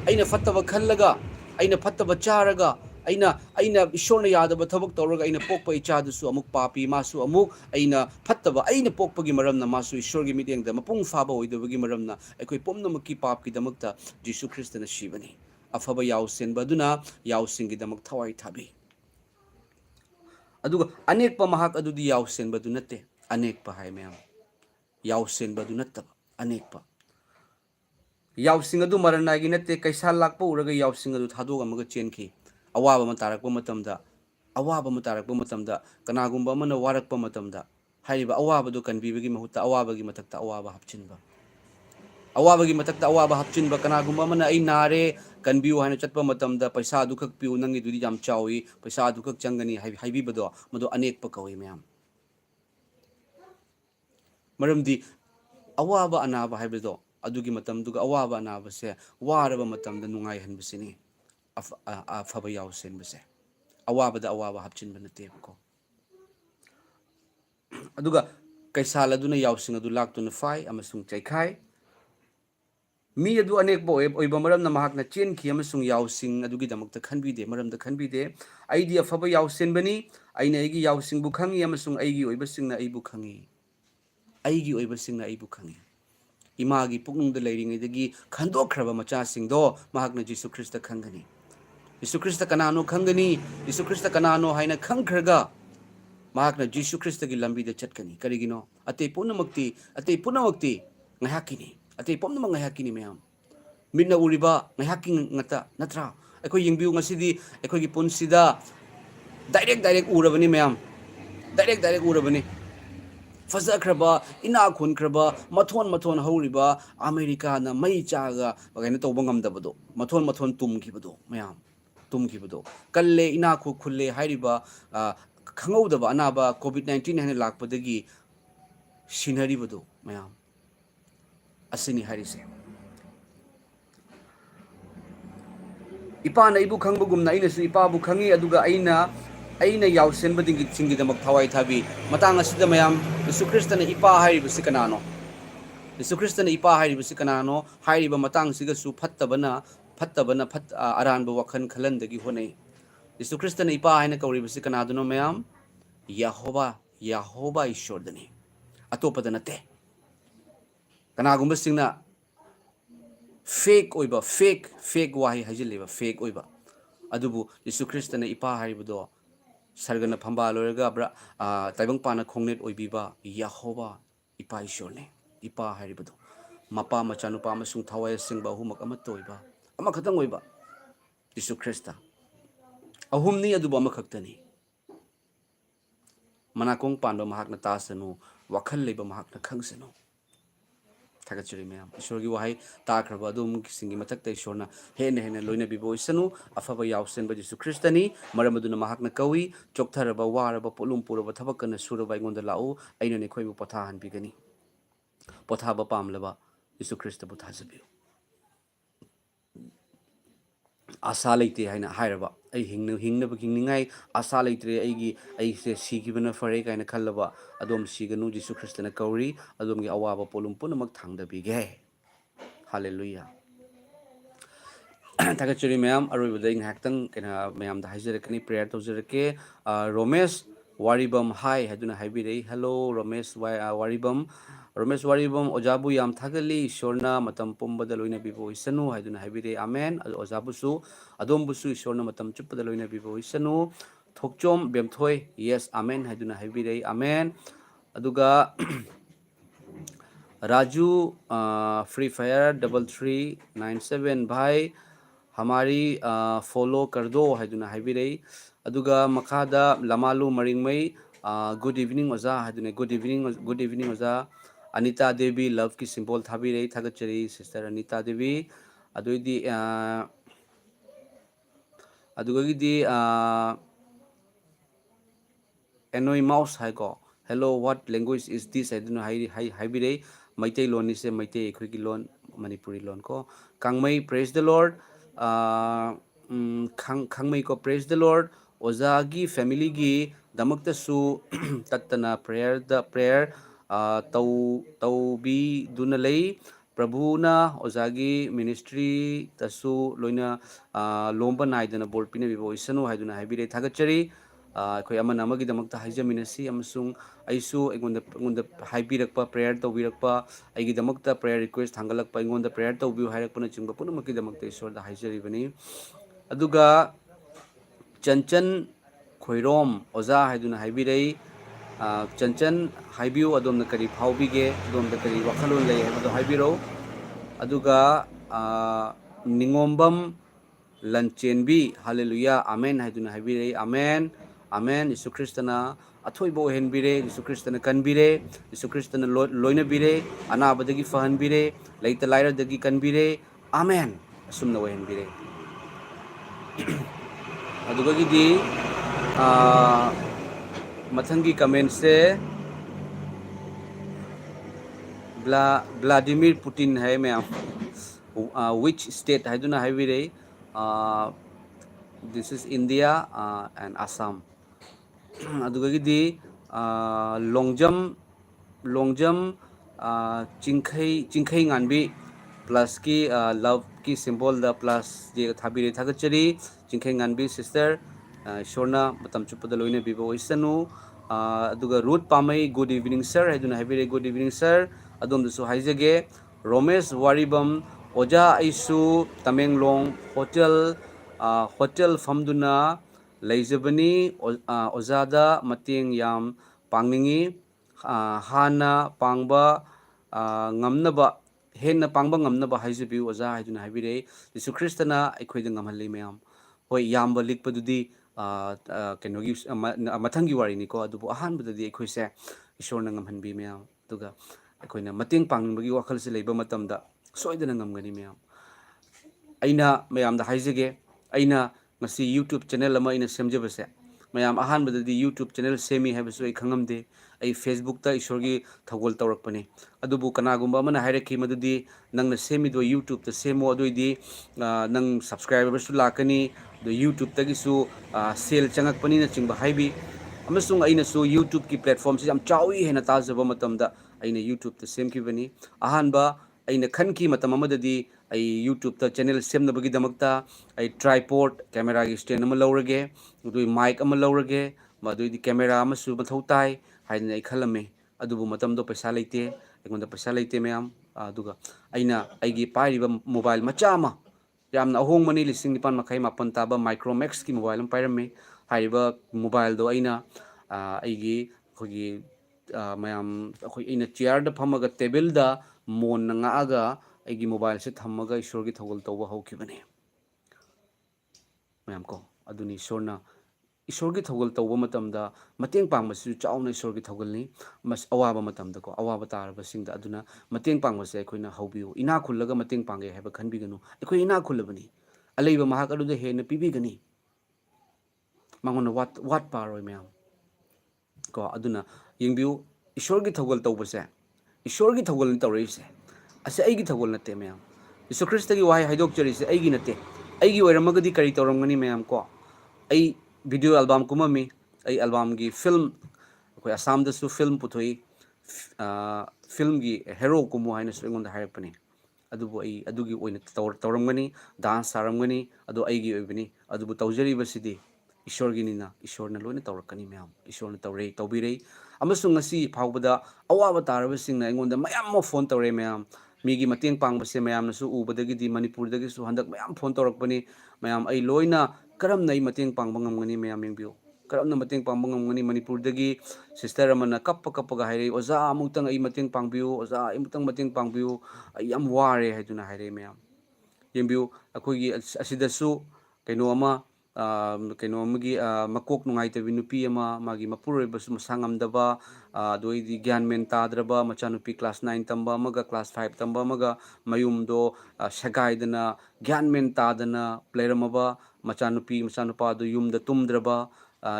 aina fattaba khallaga aina fattaba charaga ꯑꯩꯅ ꯏꯁꯣꯔꯅ ꯌꯥꯗꯕ ꯊꯕꯛ ꯇꯧꯔꯒ ꯑꯩꯅ ꯄꯣꯛꯄ ꯏꯆꯥꯗꯨꯁꯨ ꯑꯃꯨꯛ ꯄꯥꯄꯤ ꯃꯥꯁꯨ ꯑꯃꯨꯛ ꯑꯩꯅ ꯐꯠꯇꯕ ꯑꯩꯅ ꯄꯣꯛꯄꯒꯤ ꯃꯔꯝꯅ ꯃꯥꯁꯨ ꯏꯁꯣꯔꯒꯤ ꯃꯤꯠꯌꯦꯡꯗ ꯃꯄꯨꯡ ꯐꯥꯕ ꯑꯣꯏꯗꯕꯒꯤ ꯃꯔꯝꯅ ꯑꯩꯈꯣꯏ ꯄꯨꯝꯅꯃꯛꯀꯤ ꯄꯥꯞꯀꯤꯗꯃꯛꯇ ꯖꯤꯁꯨ ꯈ꯭ꯔꯤꯁꯇꯅ ꯁꯤꯕꯅꯤ ꯑꯐꯕ ꯌꯥꯎꯁꯦꯟꯕ ꯑꯗꯨꯅ ꯌꯥꯎꯁꯤꯡꯒꯤꯗꯃꯛ ꯊꯋꯥꯏ ꯊꯥꯕꯤ ꯑꯗꯨꯒ ꯑꯅꯦꯛꯄ ꯃꯍꯥꯛ ꯑꯗꯨꯗꯤ ꯌꯥꯎꯁꯦꯟꯕꯗꯨ ꯅꯠꯇꯦ ꯑꯅꯦꯛꯄ ꯍꯥꯏ ꯃꯌꯥꯝ ꯌꯥꯎꯁꯦꯟꯕꯗꯨ ꯅꯠꯇꯕ ꯑꯅꯦꯛꯄ ꯌꯥꯎꯁꯤꯡ ꯑꯗꯨ ꯃꯔꯟꯅꯥꯏꯒꯤ ꯅꯠꯇꯦ ꯀꯩꯁꯥꯜ ꯂꯥꯛꯄ ꯎꯔꯒ ꯌꯥꯎꯁꯤꯡ ꯑꯗꯨ ꯊꯥꯗꯣꯛꯑꯝꯃꯒ ꯆꯦꯟꯈꯤ ꯑꯋꯥꯕ ꯑꯃ ꯇꯥꯔꯛꯄ ꯃꯇꯝꯗ ꯀꯅꯥꯒꯨꯝꯕ ꯑꯃꯅ ꯋꯥꯔꯛꯄ ꯃꯇꯝꯗ ꯍꯥꯏꯔꯤꯕ ꯑꯋꯥꯕꯗꯨ ꯀꯟꯕꯤꯕꯒꯤ ꯃꯍꯨꯠꯇ ꯑꯋꯥꯕꯒꯤ ꯃꯊꯛꯇ ꯑꯋꯥꯕ ꯍꯥꯞꯆꯤꯟꯕ ꯑꯋꯥꯕꯒꯤ ꯃꯊꯛꯇ ꯑꯋꯥꯕ ꯍꯥꯞꯆꯤꯟꯕ ꯀꯅꯥꯒꯨꯝꯕ ꯑꯃꯅ ꯑꯩ ꯅꯥꯔꯦ ꯀꯟꯕꯤꯌꯨ ꯍꯥꯏꯅ ꯆꯠꯄ ꯃꯇꯝꯗ ꯄꯩꯁꯥ ꯑꯗꯨꯈꯛ ꯄꯤꯌꯨ ꯅꯪꯒꯤꯗꯨꯗꯤ ꯌꯥꯝ ꯆꯥꯎꯏ ꯄꯩꯁꯥ ꯑꯗꯨꯈꯛ ꯆꯪꯒꯅꯤ ꯍꯥꯏꯕꯤꯕꯗꯣ ꯃꯗꯨ ꯑꯅꯦꯛꯄ ꯀꯧꯏ ꯃꯌꯥꯝ ꯃꯔꯝꯗꯤ ꯑꯋꯥꯕ ꯑꯅꯥꯕ ꯍꯥꯏꯕꯗꯣ ꯑꯗꯨꯒꯤ ꯃꯇꯝꯗꯨꯒ ꯑꯋꯥꯕ ꯑꯅꯥꯕꯁꯦ ꯋꯥꯔꯕ ꯃꯇꯝꯗ ꯅꯨꯡꯉꯥꯏꯍꯟꯕꯁꯤꯅꯤ ꯑꯐꯕ ꯌꯥꯎꯁꯦꯟꯕꯁꯦ ꯑꯋꯥꯕꯗ ꯑꯋꯥꯕ ꯍꯥꯞꯆꯤꯟꯕ ꯅꯠꯇꯦꯕꯀꯣ ꯑꯗꯨꯒ ꯀꯩꯁꯥꯜ ꯑꯗꯨꯅ ꯌꯥꯎꯁꯤꯡ ꯑꯗꯨ ꯂꯥꯛꯇꯨꯅ ꯐꯥꯏ ꯑꯃꯁꯨꯡ ꯆꯩꯈꯥꯏ ꯃꯤ ꯑꯗꯨ ꯑꯅꯦꯛꯄ ꯑꯣꯏꯕ ꯃꯔꯝꯅ ꯃꯍꯥꯛꯅ ꯆꯦꯟꯈꯤ ꯑꯃꯁꯨꯡ ꯌꯥꯎꯁꯤꯡ ꯑꯗꯨꯒꯤꯗꯃꯛꯇ ꯈꯟꯕꯤꯗꯦ ꯃꯔꯝꯗ ꯈꯟꯕꯤꯗꯦ ꯑꯩꯗꯤ ꯑꯐꯕ ꯌꯥꯎꯁꯦꯟꯕꯅꯤ ꯑꯩꯅ ꯑꯩꯒꯤ ꯌꯥꯎꯁꯤꯡꯕꯨ ꯈꯪꯉꯤ ꯑꯃꯁꯨꯡ ꯑꯩꯒꯤ ꯑꯣꯏꯕꯁꯤꯡꯅ ꯑꯩꯕꯨ ꯈꯪꯉꯤ ꯑꯩꯒꯤ ꯑꯣꯏꯕꯁꯤꯡꯅ ꯑꯩꯕꯨ ꯈꯪꯉꯤ ꯏꯃꯥꯒꯤ ꯄꯨꯛꯅꯨꯡꯗ ꯂꯩꯔꯤꯉꯩꯗꯒꯤ ꯈꯟꯗꯣꯛꯈ꯭ꯔꯕ ꯃꯆꯥꯁꯤꯡꯗꯣ ꯃꯍꯥꯛꯅ ꯖꯤꯁꯨ ꯈ꯭ꯔꯤꯁꯇ ꯈꯪꯒꯅꯤ ꯌꯤꯁꯨ ꯈ꯭ꯔꯤꯁꯇ ꯀꯅꯥꯅꯣ ꯈꯪꯒꯅꯤ ꯌꯤꯁꯨ ꯈ꯭ꯔꯤꯁꯇ ꯀꯅꯥꯅꯣ ꯍꯥꯏꯅ ꯈꯪꯈ꯭ꯔꯒ ꯃꯍꯥꯛꯅ ꯖꯤꯁꯨ ꯈ꯭ꯔꯤꯁꯇꯒꯤ ꯂꯝꯕꯤꯗ ꯆꯠꯀꯅꯤ ꯀꯔꯤꯒꯤꯅꯣ ꯑꯇꯩ ꯄꯨꯝꯅꯃꯛꯇꯤ ꯉꯥꯏꯍꯥꯛꯀꯤꯅꯤ ꯑꯇꯩ ꯄꯨꯝꯅꯃꯛ ꯉꯥꯏꯍꯥꯛꯀꯤꯅꯤ ꯃꯌꯥꯝ ꯃꯤꯠꯅ ꯎꯔꯤꯕ ꯉꯥꯏꯍꯥꯛꯀꯤ ꯉꯥꯛꯇ ꯅꯠꯇ꯭ꯔꯥ ꯑꯩꯈꯣꯏ ꯌꯦꯡꯕꯤꯌꯨ ꯉꯁꯤꯗꯤ ꯑꯩꯈꯣꯏꯒꯤ ꯄꯨꯟꯁꯤꯗ ꯗꯥꯏꯔꯦꯛ ꯎꯔꯕꯅꯤ ꯃꯌꯥꯝ ꯗꯥꯏꯔꯦꯛ ꯎꯔꯕꯅꯤ ꯐꯖꯈ꯭ꯔꯕ ꯏꯅꯥꯛ ꯈꯨꯟꯈ꯭ꯔꯕ ꯃꯊꯣꯟ ꯍꯧꯔꯤꯕ ꯑꯃꯦꯔꯤꯀꯥꯅ ꯃꯩ ꯆꯥꯒ ꯀꯩꯅꯣ ꯇꯧꯕ ꯉꯝꯗꯕꯗꯣ ꯃꯊꯣꯟ ꯇꯨꯝꯈꯤꯕꯗꯣ ꯃꯌꯥꯝ ꯇꯨꯝꯈꯤꯕꯗꯣ ꯀꯜꯂꯦ ꯏꯅꯥꯛ ꯈꯨꯜꯂꯦ ꯍꯥꯏꯔꯤꯕ ꯈꯪꯍꯧꯗꯕ ꯑꯅꯥꯕ COVID-19 ꯍꯥꯏꯅ ꯂꯥꯛꯄꯗꯒꯤ ꯁꯤꯅꯔꯤꯕꯗꯣ ꯃꯌꯥꯝ ꯑꯁꯤꯅꯤ ꯍꯥꯏꯔꯤꯁꯦ ꯏꯄꯥꯅ ꯑꯩꯕꯨ ꯈꯪꯕꯒꯨꯝꯅ ꯑꯩꯅꯁꯨ ꯏꯄꯥꯕꯨ ꯈꯪꯉꯤ ꯑꯗꯨꯒ ꯑꯩꯅ ꯌꯥꯎꯁꯦꯟꯕꯁꯤꯡꯒꯤꯗꯃꯛ ꯊꯋꯥꯏ ꯊꯥꯕꯤ ꯃꯇꯥꯡ ꯑꯁꯤꯗ ꯃꯌꯥꯝ ꯌꯤꯁꯨ ꯈ꯭ꯔꯤꯁꯇꯅ ꯏꯄꯥ ꯍꯥꯏꯔꯤꯕꯁꯤ ꯀꯅꯥꯅꯣ ꯌꯤꯁꯨ ꯈ꯭ꯔꯤꯁꯇꯅ ꯏꯄꯥ ꯍꯥꯏꯔꯤꯕꯁꯤ ꯀꯅꯥꯅꯣ ꯍꯥꯏꯔꯤꯕ ꯃꯇꯥꯡꯁꯤꯒꯁꯨ ꯐꯠꯇꯕꯅ ꯑꯔꯥꯟꯕ ꯋꯥꯈꯜ ꯈꯜꯍꯟꯗꯒꯤ ꯍꯣꯠꯅꯩ ꯌꯤꯁꯨ ꯈ꯭ꯔꯤꯁꯇꯅ ꯏꯄꯥ ꯍꯥꯏꯅ ꯀꯧꯔꯤꯕꯁꯤ ꯀꯅꯥꯗꯨꯅꯣ ꯃꯌꯥꯝ ꯌꯥꯍꯣꯕꯥ ꯏꯁꯣꯔꯗꯅꯤ ꯑꯇꯣꯞꯄꯗ ꯅꯠꯇꯦ ꯀꯅꯥꯒꯨꯝꯕꯁꯤꯡꯅ ꯐꯦꯛ ꯋꯥꯍꯩ ꯍꯥꯏꯖꯤꯜꯂꯤꯕ ꯐꯦꯛ ꯑꯣꯏꯕ ꯑꯗꯨꯕꯨ ꯌꯤꯁꯨ ꯈ꯭ꯔꯤꯁꯇꯅ ꯏꯄꯥ ꯍꯥꯏꯔꯤꯕꯗꯣ ꯁꯔꯒꯅ ꯐꯝꯕꯥꯜ ꯑꯣꯏꯔꯒ ꯇꯥꯏꯕꯪꯄꯥꯟꯅ ꯈꯣꯡꯅꯦꯠ ꯑꯣꯏꯕꯤꯕ ꯌꯥꯍꯣꯕꯥ ꯏꯄꯥ ꯏꯁꯣꯔꯅꯤ ꯏꯄꯥ ꯍꯥꯏꯔꯤꯕꯗꯣ ꯃꯄꯥ ꯃꯆꯥꯅꯨꯄꯥ ꯑꯃꯁꯨꯡ ꯊꯋꯥꯏ ꯑꯁꯦꯡꯕ ꯑꯍꯨꯝꯃꯛ ꯑꯃꯠꯇ ꯑꯣꯏꯕ ꯑꯃꯈꯛꯇꯪ ꯑꯣꯏꯕ ꯌꯤꯁꯨ ꯈ꯭ꯔꯤꯁꯇ ꯑꯍꯨꯝꯅꯤ ꯑꯗꯨꯕꯨ ꯑꯃꯈꯛꯇꯅꯤ ꯃꯅꯥꯀꯣꯡ ꯄꯥꯟꯕ ꯃꯍꯥꯛꯅ ꯇꯥꯁꯅꯨ ꯋꯥꯈꯜ ꯂꯩꯕ ꯃꯍꯥꯛꯅ ꯈꯪꯁꯅꯨ ꯊꯥꯒꯠꯆꯔꯤ ꯃꯌꯥꯝ ꯏꯁꯣꯔꯒꯤ ꯋꯥꯍꯩ ꯇꯥꯈ꯭ꯔꯕ ꯑꯗꯨꯝꯁꯤꯡꯒꯤ ꯃꯊꯛꯇ ꯏꯁꯣꯔꯅ ꯍꯦꯟꯅ ꯂꯣꯏꯅꯕꯤꯕ ꯑꯣꯏꯁꯅꯨ ꯑꯐꯕ ꯌꯥꯎꯁꯦꯟꯕ ꯌꯤꯁꯨ ꯈ꯭ꯔꯤꯁꯇꯅꯤ ꯃꯔꯝ ꯑꯗꯨꯅ ꯃꯍꯥꯛꯅ ꯀꯧꯏ ꯆꯣꯛꯊꯔꯕ ꯋꯥꯔꯕ ꯄꯣꯠꯂꯨꯝ ꯄꯨꯔꯕ ꯊꯕꯛ ꯀꯟꯅ ꯁꯨꯔꯕ ꯑꯩꯉꯣꯟꯗ ꯂꯥꯛꯎ ꯑꯩꯅ ꯅꯈꯣꯏꯕꯨ ꯄꯣꯊꯥꯍꯟꯕꯤꯒꯅꯤ ꯄꯣꯊꯥꯕ ꯄꯥꯝꯂꯕ ꯌꯤꯁꯨ ꯈ꯭ꯔꯤꯁꯇꯕꯨ ꯊꯥꯖꯕꯤꯌꯨ ꯑꯁꯥ ꯂꯩꯇꯦ ꯍꯥꯏꯅ ꯍꯥꯏꯔꯕ ꯑꯩ ꯍꯤꯡꯅꯤꯡꯉꯥꯏ ꯑꯁꯥ ꯂꯩꯇ꯭ꯔꯦ ꯑꯩꯁꯦ ꯁꯤꯈꯤꯕꯅ ꯐꯔꯦ ꯀꯥꯏꯅ ꯈꯜꯂꯕ ꯑꯗꯣꯝ ꯁꯤꯒꯅꯨ ꯌꯤꯁꯨ ꯈ꯭ꯔꯤꯁꯇꯅ ꯀꯧꯔꯤ ꯑꯗꯣꯝꯒꯤ ꯑꯋꯥꯕ ꯄꯣꯠꯂꯨꯝ ꯄꯨꯝꯅꯃꯛ ꯊꯥꯡꯗꯕꯤꯒꯦ ꯍꯜꯂꯦꯂꯨꯌꯥ ꯊꯥꯒꯠꯆꯔꯤ ꯃꯌꯥꯝ ꯑꯔꯣꯏꯕꯗ ꯑꯩ ꯉꯥꯏꯍꯥꯛꯇꯪ ꯃꯌꯥꯝꯗ ꯍꯥꯏꯖꯔꯛꯀꯅꯤ ꯄ꯭ꯔꯦꯌꯔ ꯇꯧꯖꯔꯛꯀꯦ ꯔꯣꯃꯦꯁ ꯋꯥꯔꯤꯕꯝ ꯍꯥꯏ ꯍꯥꯏꯗꯨꯅ ꯍꯥꯏꯕꯤꯔꯛꯏ ꯍꯦꯜꯂꯣ ꯔꯣꯃꯦꯁ ꯋꯥꯔꯤꯕꯝ ꯑꯣꯖꯥꯕꯨ ꯌꯥꯝ ꯊꯥꯒꯠꯂꯤ ꯏꯁꯣꯔꯅ ꯃꯇꯝ ꯄꯨꯝꯕꯗ ꯂꯣꯏꯅꯕꯤꯕ ꯑꯣꯏꯁꯅꯨ ꯍꯥꯏꯗꯨꯅ ꯍꯥꯏꯕꯤꯔꯛꯏ ꯑꯃꯦꯟ ꯑꯗꯣ ꯑꯣꯖꯥꯕꯨꯁꯨ ꯑꯗꯣꯝꯕꯨꯁꯨ ꯏꯁꯣꯔꯅ ꯃꯇꯝ ꯆꯨꯞꯄꯗ ꯂꯣꯏꯅꯕꯤꯕ ꯑꯣꯏꯁꯅꯨ ꯊꯣꯛꯆꯣꯝ ꯕꯦꯝꯊꯣꯏ ꯌꯦꯁ ꯑꯃꯦꯟ ꯍꯥꯏꯗꯨꯅ ꯍꯥꯏꯕꯤꯔꯛꯏ ꯑꯃꯦꯟ ꯑꯗꯨꯒ राजू फ्री फायर 3397 भाई हमारी फॉलो कर दो है हाइबिरई अदुगा मखादा लमालू मरिंगमई गुड इवनिंग ओजा है गुड इवनिंग ओजा अनिता देवी लव की सिंबल थाबिरई थागचरी सिस्टर अनिता देवी अदुइदी अदुगदी एनोई माउस है को hello what language is this हाइबिरई मैतै लोन से मैतै अखोगी लोन मणिपुरी लोन को कांगमई प्रेज द लॉर्ड खांगमई को प्रेज द लॉर्ड ओजागी फैमिली की दमक्तसु तत्तना प्रेयर तौबी दुना लई Prabhuna Ozagi Ministry Tasu Loina Lomba Naidana Board Pinabi Voisano Haiduna Habire Tagachari Koyama Namagi the Makta Hajaminasi Amsung Aisu on the Hibirakpa prayer to Virakpa Agi the Makta prayer request Hangalak Pangon the prayer to view Harakuna Chimba Punamaki the Makta Sor the Hajari Bani Aduga Chanchan Khoirom Oza Haiduna Habire Chanchan Haibu Adom the Kari Paubige Dom the Kari Wakalun Lay Habiro Aduga Ningombam Lanchenbi Hallelujah Amen Haiduna Habire Amen Amen Isu Christana Athoibo Henbire Isu Christana Kanbire Isu Christana Loina Bire Anabadagi Fahanbire Later Lyra Dagi Kanbire Amen Asumna Henbire Aduga Gidi Matangi comment se Vladimir Putin hai मैं which state haiduna haibire this is India and Assam adugagi longjam chingkhai nganbi plus ki love ki symbol the plus je thabire thagachari chingkhai nganbi sister shorna matam chupada loine bibo isanu aduga root pamai good evening sir haiduna haibire good evening sir adom du so haijage Romesh Waribam Oja Aisu Tamenglong Hotel Famduna Leizabani Ozada Mating Yam Pangningi Hana Pangba Ngamnaba Henna Pangba Ngamnaba Haizabi Oza Haiduna Habire Yesu Christana Equiding Amali Mayam Hoi Yamba Likpadudi Kenogi Matangi Wariniko Adubu Ahan Budadi Equise Ishornangam Hanbi Mayam Duga Equina Mating Pangbagi Wakal Sileba Matamda Soidana Namgani Mayam Aina Mayam the Haizage Aina Masi YouTube channel Lama in a Semjabase Mayam Ahan Budadi YouTube channel Semi have so a Kangamde a Facebook ta Ishorgi Tawal Taurakpani Adubu Kanagumba Mana Hireki Madudi Nang the Semi do YouTube the same Wadudi Nang subscribers to Lakani the YouTube Tagisu sale Changak Panina Chingba Haibi Amasung Aina so YouTube ki platforms am Chawi Henataza Matamda Aina YouTube the same Kivani Ahanba Aina Kanki Matamadadi a YouTube the channel Sem the Bagi Damakta a tripod camera stand Amalorage do mic Amalorage Madu the camera Amasu Bathotai Haiden a Kalame Adubu Matamdo Pesalite on the Pesalite Meam Duga Aina Agi Pariba mobile Machama Yamna home money listing upon Makaima Pantaba Micromax ki mobile and Pyrame Hariba mobile do Aina Igi Hogi Mayam in a chair the Pamaga table da Mon Nanga Agi mobile set Hamaga Shorgi Toggle Toba Hokibane Mayamko Aduni Sorna Ishorgi Toggle Toba Matamda Mating Pangmasu Chauna Ishorgi Toggles Mas Awaba Matamdako Awabatar Basing the Aduna Mating Pangmase Quina Hobu Ina Kulaga Mating Pange have a Kanbigano Equina Kulabani Aleva Mahakalu the Hen Pibigani Mangona what paro meam Go Aduna Yingbu Ishorgi Toggle Tobase Ishorgi Toggle Torres as Agi Toggle Nate meam Iso Christagi why Hidokcher is Aginate Agi or Magadi Karitorangani meam ko a video album kumami ay album gi film ko Assam da su film puthoi film gi hero kumu haina su ngon da harapani adubu ai adugi oina tawramgani dance saramgani adu ai gi oibani adubu tawjari basidi ishor gi nina ishor na loina tawrakani meam ishor na tawrei tawbirei amasung ngasi phawbada awaba tarabasing na ngon da mayam mo phone tawre meam migi mateng pangbase mayam na su ubadagi di Manipur dagi su handak mayam phone tawrakpani mayam ai loina karam nai mateng pangbangam mayam yengbiu karam na mateng pangbangam Manipur dagi sister amana kappa ga haire oza amutang ai mateng pangbiu oza imutang mateng pangbiu ai am ware haiduna haire mayam yengbiu akogi asidasu kaino ama kaino amagi makok nungai tabi nupi ama magi mapuroi basu masangam daba doi di gyan men tadraba machanupi class 9 tamba amaga class 5 tamba amaga mayum do sagai dana gyan men tadana playramaba machanupi machanupa do yum da tumdraba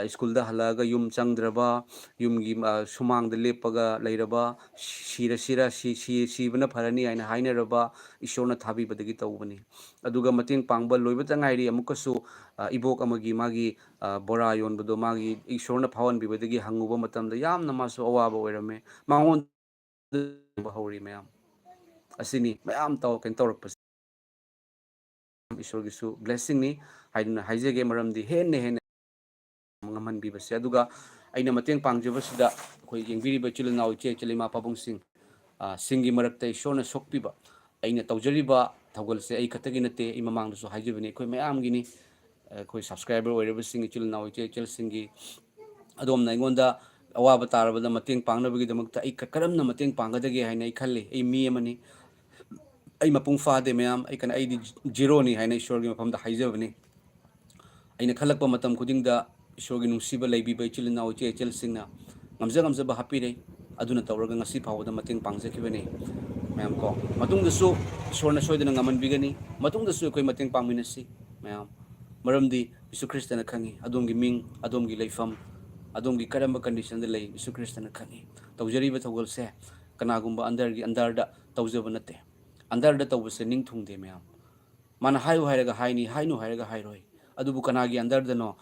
school da halaga yum changdraba yum gi sumang da lepaga leiraba si bana pharani aina hainaraba ishona thabi badagi tawbani aduga mating pangba loibata ngairi amukasu ibok amagi magi bora yon bado magi ishorna phawan bibadagi hanguba matamda yamna masu awaba oirame mangon bahori mayam asini mayam taw ken tawrak ईश्वरगिसु ब्लेसिंगनी हाइदुना हाइजेगे मरमदी हेन्ने हेन्ने ngамहनबिबसे अदुगा अइना मतेंग पांगजबसिदा अखोय येंबिरिबा चिलनाव इचे चिलिमा पाबुंगसिंग सिंगी मरक्ता ईश्वरना सोक्पिबा अइना तौजरिबा थौगलसे अइ खतगी नते इ ममांगदसु हाइजबनी अखोय मयामगिनी अखोय subscriber ओइरबसिंग चिलनाव इचे चिलसिंगी अदोमना अइंगोंदा अवाबा तारबदा मतेंग पांगनबगिदमक्ता अइ करमना मतेंग पांगदगे हाइना अइ खल्ले अइ मी अमनी अइ मपुंग फादे मयाम अइ कन अइदि zero नि हाइना ईश्वरगी मफमदा हाइजबनी अइना खलकपा मतम खुदिंगदा ईश्वरगी नुंसीबा लैबिबा इचिल इनाउ इचे इचलसिंगना ngamjaba hapire aduna tawraga ngasi phawda mating pangjakibani mayam ko matungdasu ishorna soidana ngamanbigani matungdasu ekoi mating pangminasi mayam maramdi Isu Kristana khangi adomgi ming adomgi leifam adomgi karamba condition da lei Isu Kristana khangi tawjariba tawgolse kanagumba andarda tawjaba nate andarda tawbase ningthungde mayam mana hayu hairaga haini hainu hairaga hairoi adubu kanagi andarda no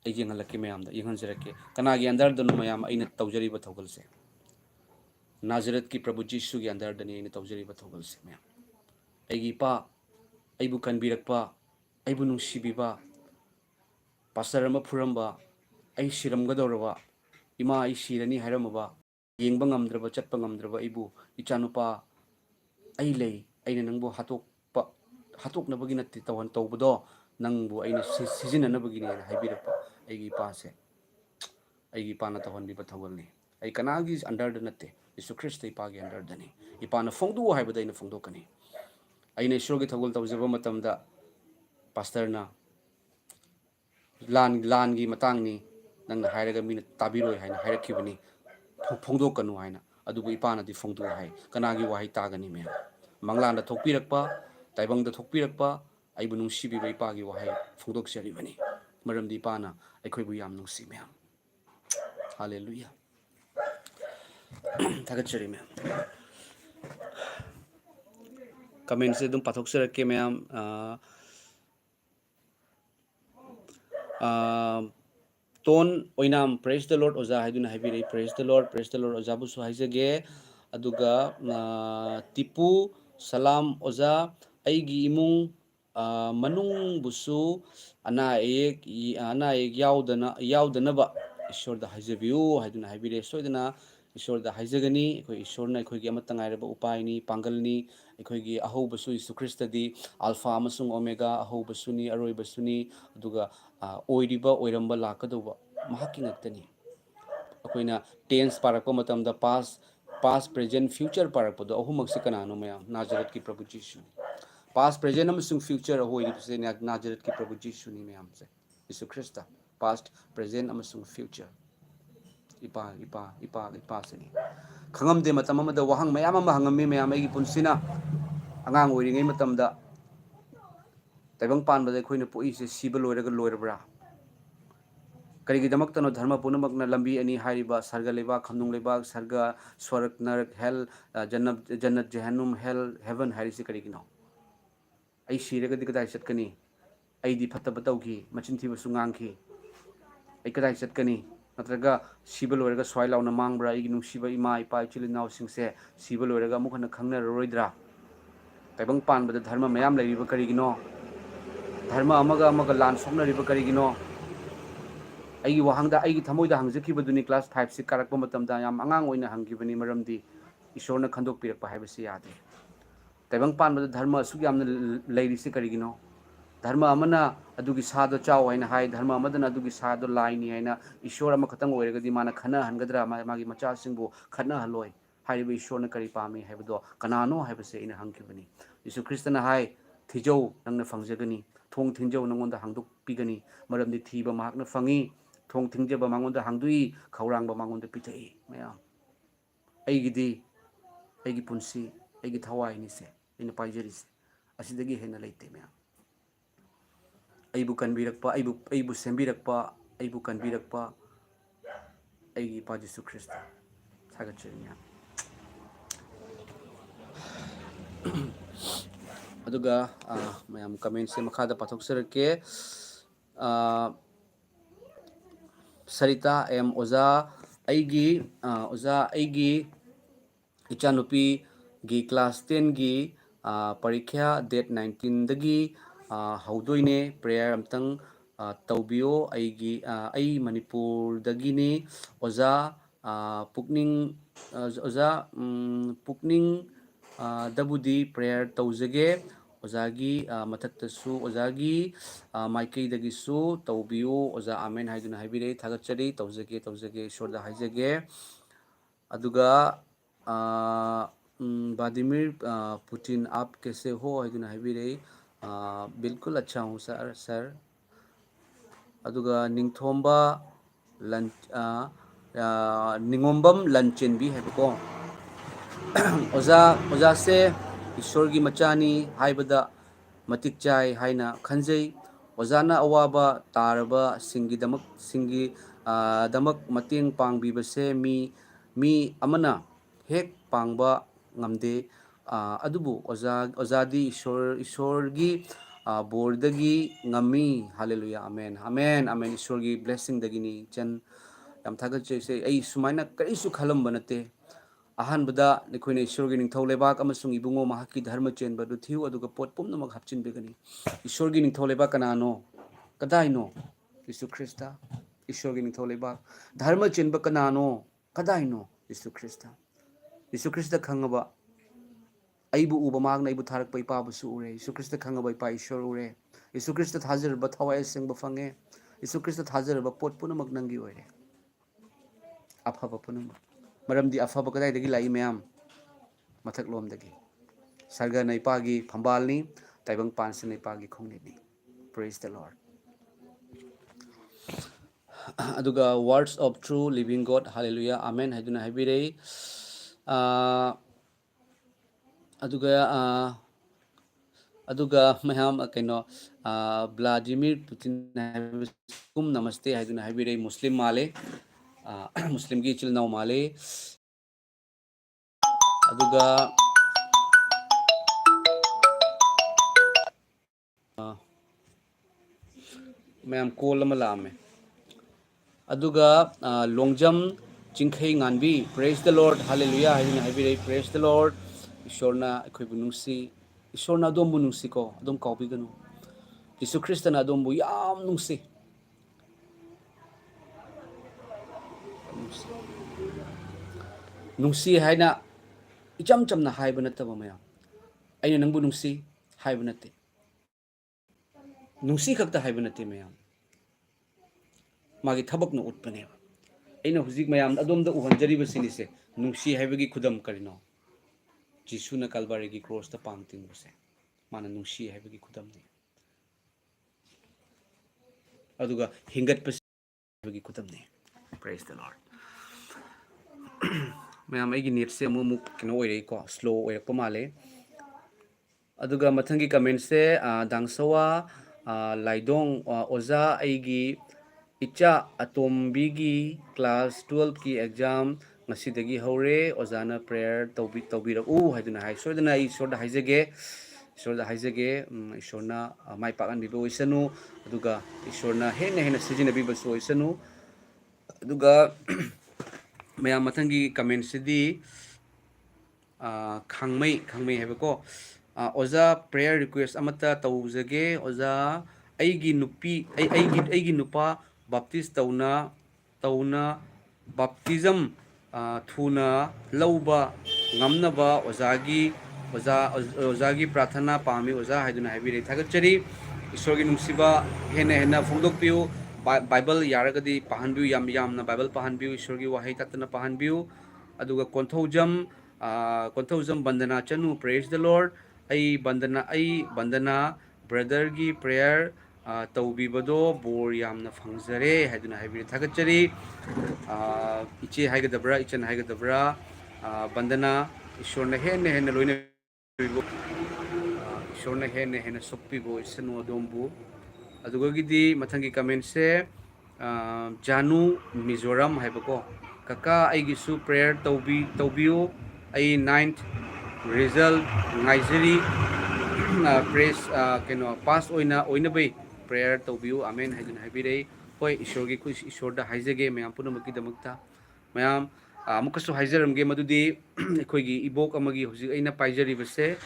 ai jengalake mayam da yenganjarake kanagi andarda no mayam aina tawjariba tawgolse नाजरत की प्रभु जीसु की अंदर दनी ने तौजरीबा थौगल से मैं अगी पा Abu कनबिरकपा Abu नुंसीबिबा pastor अमा फुरमबा अई सिरमगदौरबा इमा अई सिरनी हायरमबा येंबा ngamद्रबा चटपा ngamद्रबा अबु इचानुपा अई लई अइना नंगबो हातोकनबगी नत्ति तवन तौबदो नंगबो अइना सिजिननबगी ने हाइबिरकपा अगी पासे अगी पाना तवनबिबा थौगलनी अई कनागी अंडर द नत्ते Isu Krista ipagi under dani ipana fongdu haibada ina fongdokani aina ईश्वर की थगोल तौजबा मतमदा पास्टर ना लान की मतंगनी नंग हायरगा मीना ताबिरोय हायना हायरखिबनी फोंदोकनु हायना अदुबु इपाना दि फोंदो हाय कनागी वाही तागनी मे मंगलांदा थोकपिरकपा ताइबंगदा थोकपिरकपा आइबु नुंसीबिबा इपागी वाही फोंदोकसरिबनी मरमदि इपाना अखोयबु याम नुंसी मे हालेलुया थागतचरी मे कमेंट से तुम पाथोक्सरके मैम टोन ओइनाम प्रेज द लॉर्ड ओजा हाइदुना हाइबिरे प्रेज द लॉर्ड ओजा बुसु हाइजगे अदुगा टिपू सलाम ओजा अइगी इमुंग मनुंग बुसु अना एक याउदनबा ईश्वर दा हाइजबियु हाइदुना हाइबिरे सोइदना ईश्वर दा हाइजगनी अखोय ईश्वरना अखोयगी अमतंगाइरबा उपायनी पांगलनी अखोयगी अहोबसु ईसु ख्रिस्तदी अल्फा अमसुंग ओमेगा अहोबसुनी अरोइबसुनी अदुगा ओइरिबा ओइरंबा लाकदोबा महाकी ngakतनी अखोयना टेंस पारकपा मतमदा पास्ट प्रेजेंट फ्यूचर पारकपदो अहुमक्सी कनानो मयाम नाजरत की प्रभु यीशु पास्ट प्रेजेंट अमसुंग फ्यूचर अहोइरिबसे नाजरत की प्रभु यीशु नि मयाम से ईसु ख्रिस्त पास्ट प्रेजेंट अमसुंग फ्यूचर इपा से खंगमदे मतम अमदा वहंग मयाम अमा हंगमी मयाम अगी पुनसिना अगांग ओइरिङै मतमदा ताइबंग पानबदा अखोयना पोइसे सिबा लोइरगा लोइरब्रा करिगिदमक्तनो धर्म पुनमकना लंबी अनि हारिबा सर्ग लेबा खमनुंग लेबा सर्ग स्वर्ग नरक हेल जन्नत जहन्नुम हेल हेवन हारिसे करिगिनो आई सिरगदि कदाय चटकनी अइदि फत्तबा तौखि मचिनथिबसु nganखि आई कदाय चटकनी नत्रगा सिबा लोइरगा स्वाइ लाउना मांगब्रा अइगी नुंसिबा इमा इपा इचिलिनाव सिंगसे सिबा लोइरगा मुखना खंगनररोइद्रा ताइबंग पानबदा धर्म मयाम लैरिबा करिगिनो धर्म अमगा लान सोंगनरिबा करिगिनो अइगी वहांगदा अइगी थमोइदा हंगजखिबदुनि क्लास 5 6 कारकपा मतमदा याम अंगांग ओइना हंगिबनि मरमदि ईश्वरना खंदोकपिरकपा हाइबसि यादे ताइबंग पानबदा धर्म असुग यामना लैरिसे करिगिनो धर्म अमना अदुगी सादो चाव हाइना हाइ धर्म अमदना अदुगी सादो लाइनि हाइना ईश्वर अमा खतंग ओइरगदि माना खना हनगदरा मागी मचासिंगबु खना हलोय हाइरिबा ईश्वरना करि पामी हाइबदो कनानो हाइबसे इना हंगिबनि ईसु ख्रिस्तना हाइ थिजौ नंगना फंगजगनी थोंग थिंजौ नंगोंदा हांदोकपिगनी मरमदि थीबा महाकना फंगी थोंग थिंजबा मांगोंदा हांदुई खौरांबा मांगोंदा पिथई मयाम अइगिदि अइगी पुंसी अइगी थवाइनिसे इना पाइजरिसे असिदगी हेना लैते मयाम अइबु कनबिरकपा अइबु सेंबिरकपा अइबु कनबिरकपा अइगी पा यीशु ख्रिस्त थागतचरी मयाम अदुगा मयाम कमेंट से मखादा पाथोक्सरके सरिता एम ओजा अइगी इचानुपी गी क्लास 10 गी parikya date 19 dagi haudoine prayer amtang tawbiyo aigi ai manipur dagi ni oza pukning oza pukning dabudi prayer tawjage ozagi mathaktasu ozagi maikei dagi su tawbiyo oza amen haiduna haibire thagachari tawjage shorda haijage aduga Vladimir Putin आप कैसे हो है हाइबिरे बिल्कुल अच्छा हूँ sir अदुगा निंगथोंबा लन निंगोंबम लंचेनबी है को ओजा से ईश्वर की मचानी हाइबदा मतिक चाय हाइना खंजई ओजाना अवाबा तारबा सिंगी दमक मतेंग पांगबीबसे मी अमना हेक पांगबा ngamde adubu ozadi ishorgi bordagi ngami hallelujah amen amen amen ishorgi blessing dagini chan yam thagat se ai sumaina karisu khalam banate ahan bada nikhoine ishorgi ningthau lebak amasung ibungo mahaki dharma chen badu thiu aduga pot pumna mak hapchin begani ishorgi ningthau lebak kanano kadai no Yesu Krista ishorgi ningthau lebak dharma chen ba kanano kadai no Yesu Krista Yesu Krista khangaba aibu uba magna aibu tharak pai pa busu ure Yesu Krista khangaba pa ishor ure Yesu Krista thajar ba thawai sing ba fange Yesu Krista thajar ba pot puna mag nangi ore apha ba puna maram di apha ba kadai dagi lai mayam mathak lom dagi sarga nai pa gi phambal ni taibang pan se nai pa gi khongni ni praise the Lord aduga words of true living God hallelujah amen haiduna haibirei aduga mayam kaino Vladimir Putin kum namaste haiduna haibirei muslim male muslim gi chilnau male aduga mayam call ama lame aduga longjam chingkhei nganbi praise the Lord hallelujah haiduna haibirei praise the Lord ishorna akhoi bunungsi ishorna adom bunungsi ko adom kaubi ganu Yesu Krista na adom bu yam nungsi nungsi haina icham chamna haiba nataba mayam aina nangbu nungsi haiba natte nungsi khakta haiba natte mayam magi thabak no utpane aina hujik mayam adom da uhanjari basini se nungsi haibagi khudam karino Jisu na Calvary gi cross ta pangting bose mana nungsi haibagi khudam ni aduga hingat pas haibagi khudam ni praise the Lord mayam ai gi net se mu kino oire ko slow oire pa male aduga mathangi comment se dangsawa laidong oza ai gi icha atombi gi class 12 ki exam ngasidagi hore ozana prayer tawbira haiduna hai sodana isorda haijage isorna mai pakan bibo isanu aduga isorna hena sijina bibo so isanu aduga mayam mathangi comment sidi khangmei haibako oza prayer request amata tawjage oza aigi nupi aigi nupa baptist tauna baptism thuna lauba ngamnaba ozagi prathana pami oza haiduna haibire thagachari ishorgi nungsiba hena phongdok piu bible yaragadi pahanbiu yamna bible pahanbiu ishorgi wahai tatna pahanbiu aduga konthojam bandana chanu praise the Lord ai bandana brother gi prayer tawbibado bor yamna phangzare haiduna haibire thagachari iche haigadabra ichan haigadabra bandana ishorna hena loina ishorna hena sokpibo isanu adombu aduga gidi mathangi comment se janu mizoram haibako kaka aigisu prayer tawbiu ai 9th result ngaijari praise keno pass oina bai prayer tawbiu amen haiduna haibirei hoi ishorgi khu ishorda haijage mayam punamaki damakta mayam ꯑꯃꯨꯛꯀꯁꯨ ꯍꯥꯏꯖꯔꯝꯒꯦ ꯃꯗꯨꯗꯤ ꯑꯩꯈꯣꯏꯒꯤ ꯏꯕꯣꯛ ꯑꯃꯒꯤ ꯍꯧꯖꯤꯛ ꯑꯩꯅ ꯄꯥꯏꯖꯔꯤꯕꯁꯦ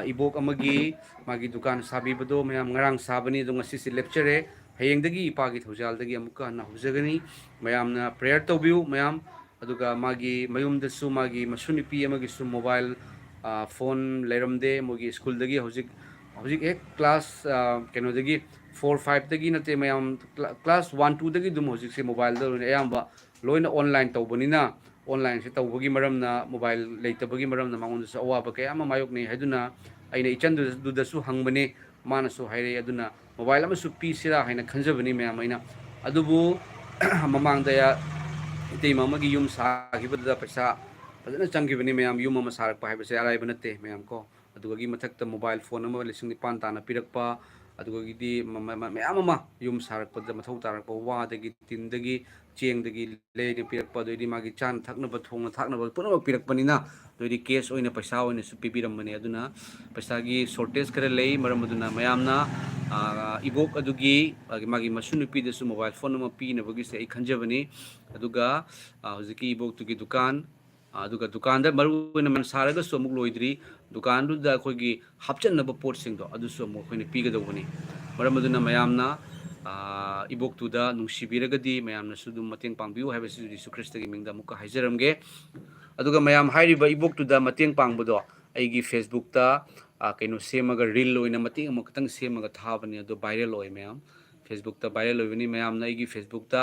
ꯏꯕꯣꯛ ꯑꯃꯒꯤ ꯃꯥꯒꯤ ꯗꯨꯀꯥꯟ ꯁꯥꯕꯤꯕꯗꯣ ꯃꯌꯥꯝ ꯉꯔꯥꯡ ꯁꯥꯕꯅꯤ ꯑꯗꯣ ꯉꯁꯤꯁꯦ ꯂꯦꯞꯆꯔꯦ ꯍꯌꯦꯡꯗꯒꯤ ꯏꯄꯥꯒꯤ ꯊꯧꯖꯥꯜꯗꯒꯤ ꯑꯃꯨꯛꯀ ꯍꯟꯅ ꯍꯧꯖꯒꯅꯤ ꯃꯌꯥꯝꯅ ꯄ꯭ꯔꯦꯌꯔ ꯇꯧꯕꯤꯌꯨ ꯃꯌꯥꯝ ꯑꯗꯨꯒ ꯃꯥꯒꯤ ꯃꯌꯨꯝꯗꯁꯨ ꯃꯥꯒꯤ ꯃꯁꯨꯅꯨꯄꯤ ꯑꯃꯒꯤꯁꯨ ꯃꯣꯕꯥꯏꯜ ꯐꯣꯟ ꯂꯩꯔꯝꯗꯦ ꯃꯣꯏꯒꯤ ꯁ꯭ꯀꯨꯜꯗꯒꯤ ꯍꯧꯖꯤꯛ ꯍꯦꯛ ꯀ꯭ꯂꯥꯁ ꯀꯩꯅꯣꯗꯒꯤ 4-5ꯗꯒꯤ ꯅꯠꯇꯦ ꯃꯌꯥꯝ ꯀ꯭ꯂꯥꯁ 1-2ꯗꯒꯤ ꯑꯗꯨꯝ ꯍꯧꯖꯤꯛꯁꯦ ꯃꯣꯕꯥꯏꯜꯗ ꯂꯣꯏꯅ ꯑꯌꯥꯝꯕ ꯂꯣꯏꯅ ꯑꯣꯟꯂꯥꯏꯟ ꯇꯧꯕꯅꯤꯅ ꯑꯣꯟꯂꯥꯏꯟꯁꯦ ꯇꯧꯕꯒꯤ ꯃꯔꯝꯅ ꯃꯣꯕꯥꯏꯜ ꯂꯩꯇꯕꯒꯤ ꯃꯔꯝꯅ ꯃꯉꯣꯟꯗꯁꯨ ꯑꯋꯥꯕ ꯀꯌꯥ ꯑꯃ ꯃꯥꯌꯣꯛꯅꯩ ꯍꯥꯏꯗꯨꯅ ꯑꯩꯅ ꯏꯆꯟꯗꯨꯗꯁꯨ ꯍꯪꯕꯅꯦ ꯃꯥꯅꯁꯨ ꯍꯥꯏꯔꯛꯑꯦ ꯑꯗꯨꯅ ꯃꯣꯕꯥꯏꯜ ꯑꯃꯁꯨ ꯄꯤꯁꯤꯔꯥ ꯍꯥꯏꯅ ꯈꯟꯖꯕꯅꯤ ꯃꯌꯥꯝ ꯑꯩꯅ ꯑꯗꯨꯕꯨ ꯃꯃꯥꯡꯗ ꯏꯇꯩꯃ ꯑꯃꯒꯤ ꯌꯨꯝ ꯁꯥꯈꯤꯕꯗꯨꯗ ꯄꯩꯁꯥ ꯐꯖꯅ ꯆꯪꯈꯤꯕꯅꯤ ꯃꯌꯥꯝ ꯌꯨꯝ ꯑꯃ ꯁꯥꯔꯛꯄ ꯍꯥꯏꯕꯁꯦ ꯑꯔꯥꯏꯕ ꯅꯠꯇꯦ ꯃꯌꯥꯝ ꯀꯣ ꯑꯗꯨꯒꯤ ꯃꯊꯛꯇ ꯃꯣꯕꯥꯏꯜ ꯐꯣꯟ ꯑꯃ 9,000 ꯇꯥꯅ ꯄꯤꯔꯛꯄ ꯑꯗꯨꯒꯤꯗꯤ ꯃꯌꯥꯝ ꯑꯃ ꯌꯨꯝ ꯁꯥꯔꯛꯄꯗ ꯃꯊꯧ ꯇꯥꯔꯛꯄ ꯋꯥꯗꯒꯤ ꯇꯤꯟꯗꯒꯤ ꯆꯦꯡꯗꯒꯤ ꯂꯩꯔ ꯄꯤꯔꯛꯄ ꯑꯗꯩꯗꯤ ꯃꯥꯒꯤ ꯆꯥꯅ ꯊꯛꯅꯕ ꯊꯣꯡꯅ ꯊꯥꯛꯅꯕ ꯄꯨꯝꯅꯃꯛ ꯄꯤꯔꯛꯄꯅꯤꯅ ꯑꯗꯩꯗꯤ ꯀꯦꯁ ꯑꯣꯏꯅ ꯄꯩꯁꯥ ꯑꯣꯏꯅꯁꯨ ꯄꯤꯕꯤꯔꯝꯕꯅꯤ ꯑꯗꯨꯅ ꯄꯩꯁꯥꯒꯤ ꯁꯣꯔꯇꯦꯖ ꯈꯔ ꯂꯩ ꯃꯔꯝ ꯑꯗꯨꯅ ꯃꯌꯥꯝꯅ ꯏꯕꯣꯛ ꯑꯗꯨꯒꯤ ꯃꯥꯒꯤ ꯃꯁꯨꯅꯨꯄꯤꯗꯁꯨ ꯃꯣꯕꯥꯏꯜ ꯐꯣꯟ ꯑꯃ ꯄꯤꯅꯕꯒꯤꯁꯦ ꯑꯩ ꯈꯟꯖꯕꯅꯤ ꯑꯗꯨꯒ ꯍꯧꯖꯤꯛꯀꯤ ꯏꯕꯣꯛꯇꯨꯒꯤ ꯗꯨꯀꯥꯟ ꯑꯗꯨꯒ ꯗꯨꯀꯥꯟꯗ ꯃꯔꯨꯑꯣꯏꯅ ꯃꯟ ꯁꯥꯔꯒꯁꯨ ꯑꯃꯨꯛ ꯂꯣꯏꯗ꯭ꯔꯤ ꯗꯨꯀꯥꯟꯗꯨꯗ ꯑꯩꯈꯣꯏꯒꯤ ꯍꯥꯞꯆꯟꯅꯕ ꯄꯣꯠꯁꯤꯡꯗꯣ ꯑꯗꯨꯁꯨ ꯑꯃꯨꯛ ꯑꯩꯈꯣꯏꯅ ꯄꯤꯒꯗꯧꯕꯅꯤ ꯃꯔꯝ ꯑꯗꯨꯅ ꯃꯌꯥꯝꯅ ꯏꯕꯣꯛꯇꯨꯗ ꯅꯨꯡꯁꯤꯕꯤꯔꯒꯗꯤ ꯃꯌꯥꯝꯅꯁꯨ ꯑꯗꯨꯝ ꯃꯇꯦꯡ ꯄꯥꯡꯕꯤꯌꯨ ꯍꯥꯏꯕꯁꯤꯁꯨ ꯌꯤꯁꯨ ꯈ꯭ꯔꯤꯁꯇꯒꯤ ꯃꯤꯡꯗ ꯑꯃꯨꯛꯀ ꯍꯥꯏꯖꯔꯝꯒꯦ ꯑꯗꯨꯒ ꯃꯌꯥꯝ ꯍꯥꯏꯔꯤꯕ ꯏꯕꯣꯛꯇꯨꯗ ꯃꯇꯦꯡ ꯄꯥꯡꯕꯗꯣ ꯑꯩꯒꯤ ꯐꯦꯁꯕꯨꯛꯇ ꯀꯩꯅꯣ ꯁꯦꯝꯃꯒ ꯔꯤꯜ ꯑꯣꯏꯅ ꯃꯇꯦꯛ ꯑꯃꯈꯛꯇꯪ ꯁꯦꯝꯃꯒ ꯊꯥꯕꯅꯤ ꯑꯗꯣ ꯚꯥꯏꯔꯦꯜ ꯑꯣꯏ ꯃꯌꯥꯝ ꯐꯦꯁꯕꯨꯛꯇ ꯚꯥꯏꯔꯦꯜ ꯑꯣꯏꯕꯅꯤ ꯃꯌꯥꯝꯅ ꯑꯩꯒꯤ ꯐꯦꯁꯕꯨꯛꯇ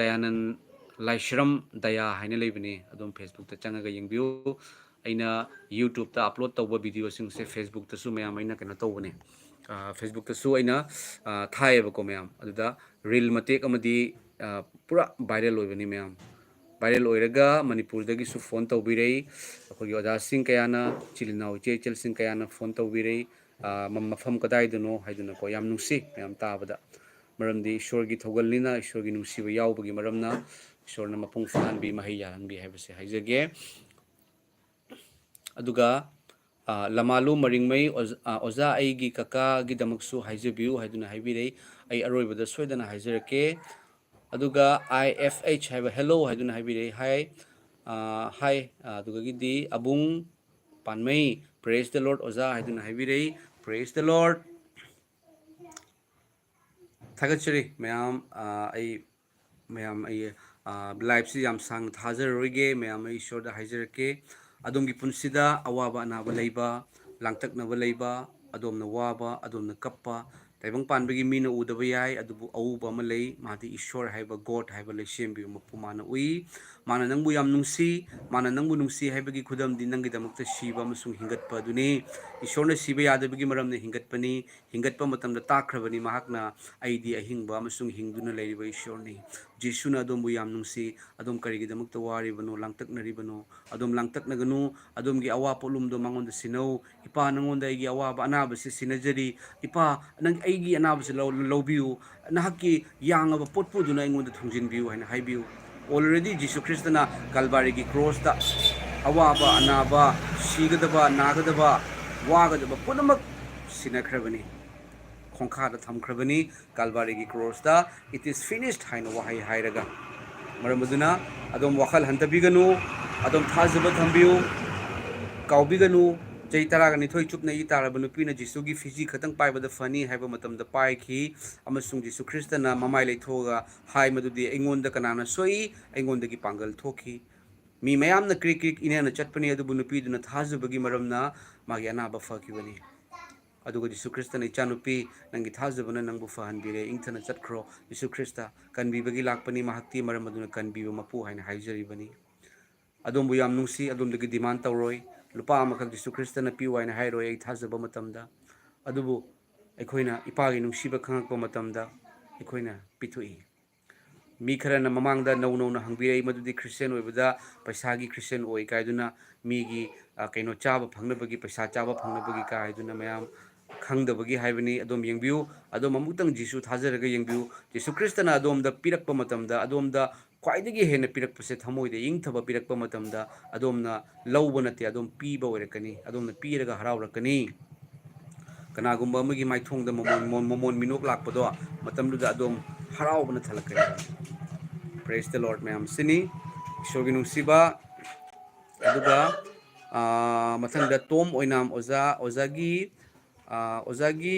ꯗꯌꯥꯅꯟ ꯂꯥꯏꯁ꯭ꯔꯝ ꯗꯌꯥ ꯍꯥꯏꯅ ꯂꯩꯕꯅꯤ ꯑꯗꯨꯝ ꯐꯦꯁꯕꯨꯛꯇ ꯆꯪꯉꯒ ꯌꯦꯡꯕꯤꯌꯨ ꯑꯩꯅ ꯌꯨꯇ꯭ꯌꯨꯕꯇ ꯑꯞꯂꯣꯗ ꯇꯧꯕ ꯚꯤꯗꯤꯑꯣꯁꯤꯡꯁꯦ ꯐꯦꯁꯕꯨꯛꯇꯁꯨ ꯃꯌꯥꯝ ꯑꯩꯅ ꯀꯩꯅꯣ ꯇꯧꯕꯅꯦ ꯐꯦꯁꯕꯨꯛꯇꯁꯨ ꯑꯩꯅ ꯊꯥꯏꯌꯦꯕꯀꯣ ꯃꯌꯥꯝ ꯑꯗꯨꯗ ꯔꯤꯜ ꯃꯇꯦꯛ ꯑꯃꯗꯤ ꯄꯨꯔꯥ ꯚꯥꯏꯔꯦꯜ ꯑꯣꯏꯕꯅꯤ ꯃꯌꯥꯝ ꯚꯥꯏꯔꯦꯜ ꯑꯣꯏꯔꯒ ꯃꯅꯤꯄꯨꯔꯗꯒꯤꯁꯨ ꯐꯣꯟ ꯇꯧꯕꯤꯔꯛꯏ ꯑꯩꯈꯣꯏꯒꯤ ꯑꯣꯖꯥꯁꯤꯡ ꯀꯌꯥꯅ ꯏꯆꯤꯜ ꯏꯅꯥꯎ ꯏꯆꯦ ꯏꯆꯜꯁꯤꯡ ꯀꯌꯥꯅ ꯐꯣꯟ ꯇꯧꯕꯤꯔꯛꯏ ꯃꯐꯝ ꯀꯗꯥꯏꯗꯅꯣ ꯍꯥꯏꯗꯨꯅꯀꯣ ꯌꯥꯝ ꯅꯨꯡꯁꯤ ꯃꯌꯥꯝ ꯇꯥꯕꯗ ꯃꯔꯝꯗꯤ ꯏꯁꯣꯔꯒꯤ ꯊꯧꯒꯜꯅꯤꯅ ꯏꯁꯣꯔꯒꯤ ꯅꯨꯡꯁꯤꯕ ꯌꯥꯎꯕꯒꯤ ꯃꯔꯝꯅ ꯏꯁꯣꯔꯅ ꯃꯄꯨꯡ ꯐꯥꯍꯟꯕꯤ ꯃꯍꯩ ꯌꯥꯜꯍꯟꯕꯤ ꯍꯥꯏꯕꯁꯦ ꯍꯥꯏꯖꯒꯦ ꯑꯗꯨꯒ ꯂꯃꯥꯂꯨ ꯃꯔꯤꯡꯃꯩ ꯑꯣꯖꯥ ꯑꯩꯒꯤ ꯀꯀꯥꯒꯤꯗꯃꯛꯁꯨ ꯍꯥꯏꯖꯕꯤꯌꯨ ꯍꯥꯏꯗꯨꯅ ꯍꯥꯏꯕꯤꯔꯛꯏ ꯑꯩ ꯑꯔꯣꯏꯕꯗ ꯁꯣꯏꯗꯅ ꯍꯥꯏꯖꯔꯛꯀꯦ ꯑꯗꯨꯒ IFH ꯍꯥꯏꯕ ꯍꯦꯜꯂꯣ ꯍꯥꯏꯗꯨꯅ ꯍꯥꯏꯕꯤꯔꯛꯏ ꯍꯥꯏ ꯑꯗꯨꯒꯤꯗꯤ ꯑꯕꯨꯡ ꯄꯥꯟꯃꯩ ꯄ꯭ꯔꯦꯁ ꯗ ꯂꯣꯔꯗ ꯑꯣꯖꯥ ꯍꯥꯏꯗꯨꯅ ꯍꯥꯏꯕꯤꯔꯛꯏ ꯄ꯭ꯔꯦꯁ ꯗ ꯂꯣꯔꯗ ꯊꯥꯒꯠꯆꯔꯤ ꯃꯌꯥꯝ ꯑꯩ ꯂꯥꯏꯐꯁꯤ ꯌꯥꯝ ꯁꯥꯡꯅ ꯊꯥꯖꯔꯔꯣꯏꯒꯦ ꯃꯌꯥꯝ ꯑꯩ ꯏꯁꯣꯔꯗ ꯍꯥꯏꯖꯔꯛꯀꯦ ꯑꯗꯣꯝꯒꯤ ꯄꯨꯟꯁꯤꯗ ꯑꯋꯥꯕ ꯑꯅꯥꯕ ꯂꯩꯕ ꯂꯥꯡꯇꯛꯅꯕ ꯂꯩꯕ ꯑꯗꯣꯝꯅ ꯋꯥꯕ ꯑꯗꯣꯝꯅ ꯀꯞꯄ ꯇꯥꯏꯕꯪ ꯄꯥꯟꯕꯒꯤ ꯃꯤꯅ ꯎꯗꯕ ꯌꯥꯏ ꯑꯗꯨꯕꯨ ꯑꯎꯕ ꯑꯃ ꯂꯩ ꯃꯥꯗꯤ ꯏꯁꯣꯔ ꯍꯥꯏꯕ ꯒꯣꯗ ꯍꯥꯏꯕ ꯂꯩꯁꯦꯝꯕꯤꯕ ꯃꯄꯨ ꯃꯥꯅ ꯎꯏ ꯃꯥꯅ ꯅꯪꯕꯨ ꯌꯥꯝ ꯅꯨꯡꯁꯤ ꯃꯥꯅ ꯅꯪꯕꯨ ꯅꯨꯡꯁꯤ ꯍꯥꯏꯕꯒꯤ ꯈꯨꯗꯝꯗꯤ ꯅꯪꯒꯤꯗꯃꯛꯇ ꯁꯤꯕ ꯑꯃꯁꯨꯡ ꯍꯤꯡꯒꯠꯄ ꯑꯗꯨꯅꯤ ꯏꯁꯣꯔꯅ ꯁꯤꯕ ꯌꯥꯗꯕꯒꯤ ꯃꯔꯝꯅ ꯍꯤꯡꯒꯠꯄꯅꯤ ꯍꯤꯡꯒꯠꯄ ꯃꯇꯝꯗ ꯇꯥꯛꯈ꯭ꯔꯕꯅꯤ ꯃꯍꯥꯛꯅ ꯑꯩꯗꯤ ꯑꯍꯤꯡꯕ ꯑꯃꯁꯨꯡ ꯍꯤꯡꯗꯨꯅ ꯂꯩꯔꯤꯕ ꯏꯁꯣꯔꯅꯤ ꯖꯤꯁꯨꯅ ꯑꯗꯣꯝꯕꯨ ꯌꯥꯝ ꯅꯨꯡꯁꯤ ꯑꯗꯣꯝ ꯀꯔꯤꯒꯤꯗꯃꯛꯇ ꯋꯥꯔꯤꯕꯅꯣ ꯂꯥꯡꯇꯛꯅꯔꯤꯕꯅꯣ ꯑꯗꯣꯝ ꯂꯥꯡꯇꯛꯅꯒꯅꯨ ꯑꯗꯣꯝꯒꯤ ꯑꯋꯥ ꯄꯣꯠꯂꯨꯝꯗꯣ ꯃꯉꯣꯟꯗ ꯁꯤꯟꯅꯧ ꯏꯄꯥ ꯅꯉꯣꯟꯗ ꯑꯩꯒꯤ ꯑꯋꯥꯕ ꯑꯅꯥꯕꯁꯤ ꯁꯤꯟꯅꯖꯔꯤ ꯏꯄꯥ ꯅꯪ ꯑꯩꯒꯤ ꯑꯅꯥꯕꯁꯤ ꯂꯧꯕꯤꯌꯨ ꯅꯍꯥꯛꯀꯤ ꯌꯥꯡꯉꯕ ꯄꯣꯠꯄꯨꯗꯨꯅ ꯑꯩꯉꯣꯟꯗ ꯊꯨꯡꯖꯤꯟꯕꯤꯌꯨ ꯍꯥꯏꯅ ꯍꯥꯏꯕꯤꯌꯨ ꯑꯣꯜꯔꯦꯗꯤ ꯖꯤꯁꯨ ꯈ꯭ꯔꯤꯁꯇꯅ ꯀꯜꯕꯥꯔꯤꯒꯤ ꯀ꯭ꯔꯣꯁꯇ ꯑꯋꯥꯕ ꯑꯅꯥꯕ ꯁꯤꯒꯗꯕ ꯅꯥꯒꯗꯕ ꯋꯥꯒꯗꯕ ꯄꯨꯝꯅꯃꯛ ꯁꯤꯟꯅꯈ꯭ꯔꯕꯅꯤ ꯈꯣꯡꯈꯥꯗ ꯊꯝꯈ꯭ꯔꯕꯅꯤ ꯀꯜꯕꯥꯔꯤꯒꯤ ꯀ꯭ꯔꯣꯁꯇ ꯏꯠ ꯏꯁ ꯐꯤꯅꯤꯁ ꯍꯥꯏꯅ ꯋꯥꯍꯩ ꯍꯥꯏꯔꯒ ꯃꯔꯝ ꯑꯗꯨꯅ ꯑꯗꯣꯝ ꯋꯥꯈꯜ ꯍꯟꯊꯕꯤꯒꯅꯨ ꯑꯗꯣꯝ ꯊꯥꯖꯕ ꯊꯝꯕꯤꯌꯨ ꯀꯥꯎꯕꯤꯒꯅꯨ ꯆꯍꯤ 12 ꯆꯨꯞꯅ ꯏ ꯇꯥꯔꯕ ꯅꯨꯄꯤꯅ ꯖꯤꯁꯨꯒꯤ ꯐꯤꯖꯤ ꯈꯛꯇꯪ ꯄꯥꯏꯕꯗ ꯐꯅꯤ ꯍꯥꯏꯕ ꯃꯇꯝꯗ ꯄꯥꯏꯈꯤ ꯑꯃꯁꯨꯡ ꯖꯤꯁꯨ ꯈ꯭ꯔꯤꯁꯇꯅ ꯃꯃꯥꯏ ꯂꯩꯊꯣꯛꯑꯒ ꯍꯥꯏ ꯃꯗꯨꯗꯤ ꯑꯩꯉꯣꯟꯗ ꯀꯅꯥꯅ ꯁꯣꯛꯏ ꯑꯩꯉꯣꯟꯗꯒꯤ ꯄꯥꯡꯒꯜ ꯊꯣꯛꯈꯤ ꯃꯤ ꯃꯌꯥꯝꯅ ꯀ꯭ꯔꯤꯛ ꯀ꯭ꯔꯤꯛ ꯏꯅꯦꯅ ꯆꯠꯄꯅꯤ ꯑꯗꯨꯕꯨ ꯅꯨꯄꯤꯗꯨꯅ ꯊꯥꯖꯕꯒꯤ ꯃꯔꯝꯅ ꯃꯥꯒꯤ ꯑꯅꯥꯕ ꯐꯈꯤꯕꯅꯤ ꯑꯗꯨꯒ ꯖꯤꯁꯨ ꯈ꯭ꯔꯤꯁꯇꯅ ꯏꯆꯥꯅꯨꯄꯤ ꯅꯪꯒꯤ ꯊꯥꯖꯕꯅ ꯅꯪꯕꯨ ꯐꯍꯟꯕꯤꯔꯦ ꯏꯪꯊꯅ ꯆꯠꯈ꯭ꯔꯣ ꯖꯤꯁꯨ ꯈ꯭ꯔꯤꯁꯇ ꯀꯟꯕꯤꯕꯒꯤ ꯂꯥꯛꯄꯅꯤ ꯃꯍꯥꯛꯇꯤ ꯃꯔꯝ ꯑꯗꯨꯅ ꯀꯟꯕꯤꯕ ꯃꯄꯨ ꯍꯥꯏꯅ ꯍꯥꯏꯖꯔꯤꯕꯅꯤ ꯑꯗꯣꯝꯕꯨ ꯌꯥꯝ ꯅꯨꯡꯁꯤ ꯑꯗꯣꯝꯗꯒꯤ ꯗꯤꯃꯥꯟ ꯇꯧꯔꯣꯏ ꯂꯨꯄꯥ ꯑꯃꯈꯛ ꯖꯤꯁꯨ ꯈ꯭ꯔꯤꯁꯇꯅ ꯄꯤꯌꯨ ꯍꯥꯏꯅ ꯍꯥꯏꯔꯣꯏ ꯑꯩ ꯊꯥꯖꯕ ꯃꯇꯝꯗ ꯑꯗꯨꯕꯨ ꯑꯩꯈꯣꯏꯅ ꯏꯄꯥꯒꯤ ꯅꯨꯡꯁꯤꯕ ꯈꯪꯉꯛꯄ ꯃꯇꯝꯗ ꯑꯩꯈꯣꯏꯅ ꯄꯤꯊꯣꯛꯏ ꯃꯤ ꯈꯔꯅ ꯃꯃꯥꯡꯗ ꯅꯧꯅ ꯍꯪꯕꯤꯔꯛꯏ ꯃꯗꯨꯗꯤ ꯈ꯭ꯔꯤꯁꯇꯦꯟ ꯑꯣꯏꯕꯗ ꯄꯩꯁꯥꯒꯤ ꯈ꯭ꯔꯤꯁꯇꯦꯟ ꯑꯣꯏ ꯀꯥꯏꯗꯨꯅ ꯃꯤꯒꯤ ꯀꯩꯅꯣ ꯆꯥꯕ ꯐꯪꯅꯕꯒꯤ ꯄꯩꯁꯥ ꯆꯥꯕ ꯐꯪꯅꯕꯒꯤ ꯀꯥꯏꯗꯨꯅ ꯃꯌꯥꯝ ꯈꯪꯗꯕꯒꯤ ꯍꯥꯏꯕꯅꯤ ꯑꯗꯣꯝ ꯌꯦꯡꯕꯤꯌꯨ ꯑꯗꯣꯝ ꯑꯃꯨꯛꯇꯪ ꯖꯤꯁꯨ ꯊꯥꯖꯔꯒ ꯌꯦꯡꯕꯤꯌꯨ ꯖꯤꯁꯨ ꯈ꯭ꯔꯤꯁꯇꯅ ꯑꯗꯣꯝꯗ ꯄꯤꯔꯛꯄ ꯃꯇꯝꯗ ꯑꯗꯣꯝꯗ ꯈ꯭ꯋꯥꯏꯗꯒꯤ ꯍꯦꯟꯅ ꯄꯤꯔꯛꯄꯁꯦ ꯊꯃꯣꯏꯗ ꯏꯪꯊꯕ ꯄꯤꯔꯛꯄ ꯃꯇꯝꯗ ꯑꯗꯣꯝꯅ ꯂꯧꯕ ꯅꯠꯇꯦ ꯑꯗꯣꯝ ꯄꯤꯕ ꯑꯣꯏꯔꯛꯀꯅꯤ ꯑꯗꯣꯝꯅ ꯄꯤꯔꯒ ꯍꯔꯥꯎꯔꯛꯀꯅꯤ ꯀꯅꯥꯒꯨꯝꯕ ꯑꯃꯒꯤ ꯃꯥꯏꯊꯣꯡꯗ ꯃꯃꯣꯟ ꯃꯤꯅꯣꯛ ꯂꯥꯛꯄꯗꯣ ꯃꯇꯝꯗꯨꯗ ꯑꯗꯣꯝ ꯍꯔꯥꯎꯕꯅ ꯊꯜꯂꯛꯀꯅꯤ ꯄ꯭ꯔꯦꯁ ꯗ ꯂꯣꯔꯗ ꯃꯌꯥꯝ ꯁꯤꯅꯤ ꯏꯁꯣꯔꯒꯤ ꯅꯨꯡꯁꯤꯕ ꯑꯗꯨꯒ ꯃꯊꯪꯗ ꯇꯣꯝ ꯑꯣꯏꯅꯥꯝ ꯑꯣꯖꯥꯒꯤ ꯑꯣꯖꯥꯒꯤ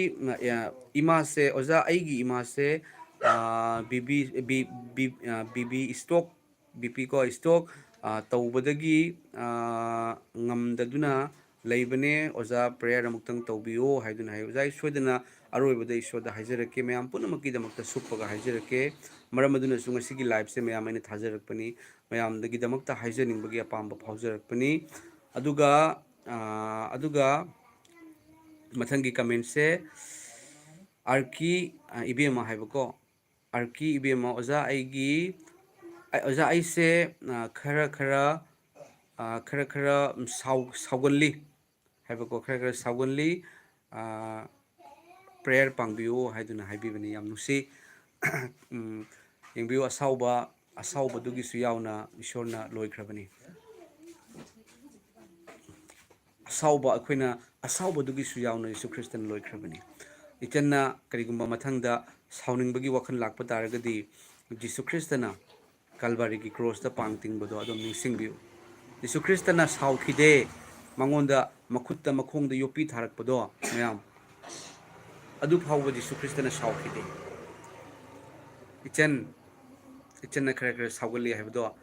ꯏꯃꯥꯁꯦ ꯑꯣꯖꯥ ꯑꯩꯒꯤ ꯏꯃꯥꯁꯦ ꯕꯤꯕꯤ ꯏꯁꯇꯣꯛ ꯕꯤꯄꯤ ꯀꯣ ꯏꯁꯇꯣꯛ ꯇꯧꯕꯗꯒꯤ ꯉꯝꯗꯗꯨꯅ ꯂꯩꯕꯅꯦ ꯑꯣꯖꯥ ꯄ꯭ꯔꯦꯌꯔ ꯑꯃꯨꯛꯇꯪ ꯇꯧꯕꯤꯌꯣ ꯍꯥꯏꯗꯨꯅ ꯍꯥꯏ ꯑꯣꯖꯥ ꯁꯣꯏꯗꯅ ꯑꯔꯣꯏꯕꯗ ꯏꯁꯣꯔꯗ ꯍꯥꯏꯖꯔꯛꯀꯦ ꯃꯌꯥꯝ ꯄꯨꯝꯅꯃꯛꯀꯤꯗꯃꯛꯇ ꯁꯨꯞꯄꯒ ꯍꯥꯏꯖꯔꯛꯀꯦ ꯃꯔꯝ ꯑꯗꯨꯅꯁꯨ ꯉꯁꯤꯒꯤ ꯂꯥꯏꯐꯁꯦ ꯃꯌꯥꯝ ꯑꯩꯅ ꯊꯥꯖꯔꯛꯄꯅꯤ ꯃꯌꯥꯝꯗꯒꯤꯗꯃꯛꯇ ꯍꯥꯏꯖꯅꯤꯡꯕꯒꯤ ꯑꯄꯥꯝꯕ ꯐꯥꯎꯖꯔꯛꯄꯅꯤ ꯑꯗꯨꯒ ꯃꯊꯪꯒꯤ ꯀꯃꯦꯟꯁꯦ ꯑꯥꯔꯀꯤ ꯏꯕꯦꯝꯃ ꯍꯥꯏꯕꯀꯣ ꯑꯥꯔꯀꯤ ꯏꯕꯦꯝꯃ ꯑꯣꯖꯥ ꯑꯩꯁꯦ ꯈꯔ ꯁꯥꯎꯒꯜꯂꯤ ꯍꯥꯏꯕꯀꯣ ꯈꯔ ꯁꯥꯎꯒꯜꯂꯤ ꯄ꯭ꯔꯦꯌꯔ ꯄꯥꯡꯕꯤꯌꯨ ꯍꯥꯏꯗꯨꯅ ꯍꯥꯏꯕꯤꯕꯅꯤ ꯌꯥꯝ ꯅꯨꯡꯁꯤ ꯌꯦꯡꯕꯤꯌꯨ ꯑꯁꯥꯎꯕꯗꯨꯒꯤꯁꯨ ꯌꯥꯎꯅ ꯏꯁꯣꯔꯅ ꯂꯣꯏꯈ꯭ꯔꯕꯅꯤ ꯑꯩꯈꯣꯏꯅ ꯑꯁꯥꯎꯕꯗꯨꯒꯤꯁꯨ ꯌꯥꯎꯅ ꯌꯤꯁꯨ ꯈ꯭ꯔꯤꯁꯇꯅ ꯂꯣꯏꯈ꯭ꯔꯕꯅꯤ ꯏꯆꯟꯅ ꯀꯔꯤꯒꯨꯝꯕ ꯃꯊꯪꯗ ꯁꯥꯎꯅꯤꯡꯕꯒꯤ ꯋꯥꯈꯜ ꯂꯥꯛꯄ ꯇꯥꯔꯒꯗꯤ ꯖꯤꯁꯨ ꯈ꯭ꯔꯤꯁꯇꯅ ꯀꯜꯚꯥꯔꯤꯒꯤ ꯀ꯭ꯔꯣꯁꯇ ꯄꯥꯡ ꯇꯤꯡꯕꯗꯣ ꯑꯗꯨꯝ ꯅꯤꯡꯁꯤꯡꯕꯤꯌꯨ ꯖꯤꯁꯨ ꯈ꯭ꯔꯤꯁꯇꯅ ꯁꯥꯎꯈꯤꯗꯦ ꯃꯉꯣꯟꯗ ꯃꯈꯨꯠꯇ ꯃꯈꯣꯡꯗ ꯌꯣꯠꯄꯤ ꯊꯥꯔꯛꯄꯗꯣ ꯃꯌꯥꯝ ꯑꯗꯨ ꯐꯥꯎꯕ ꯖꯤꯁꯨ ꯈ꯭ꯔꯤꯁꯇꯅ ꯁꯥꯎꯈꯤꯗꯦ ꯏꯆꯟꯅ ꯈꯔ ꯁꯥꯎꯒꯜꯂꯤ ꯍꯥꯏꯕꯗꯣ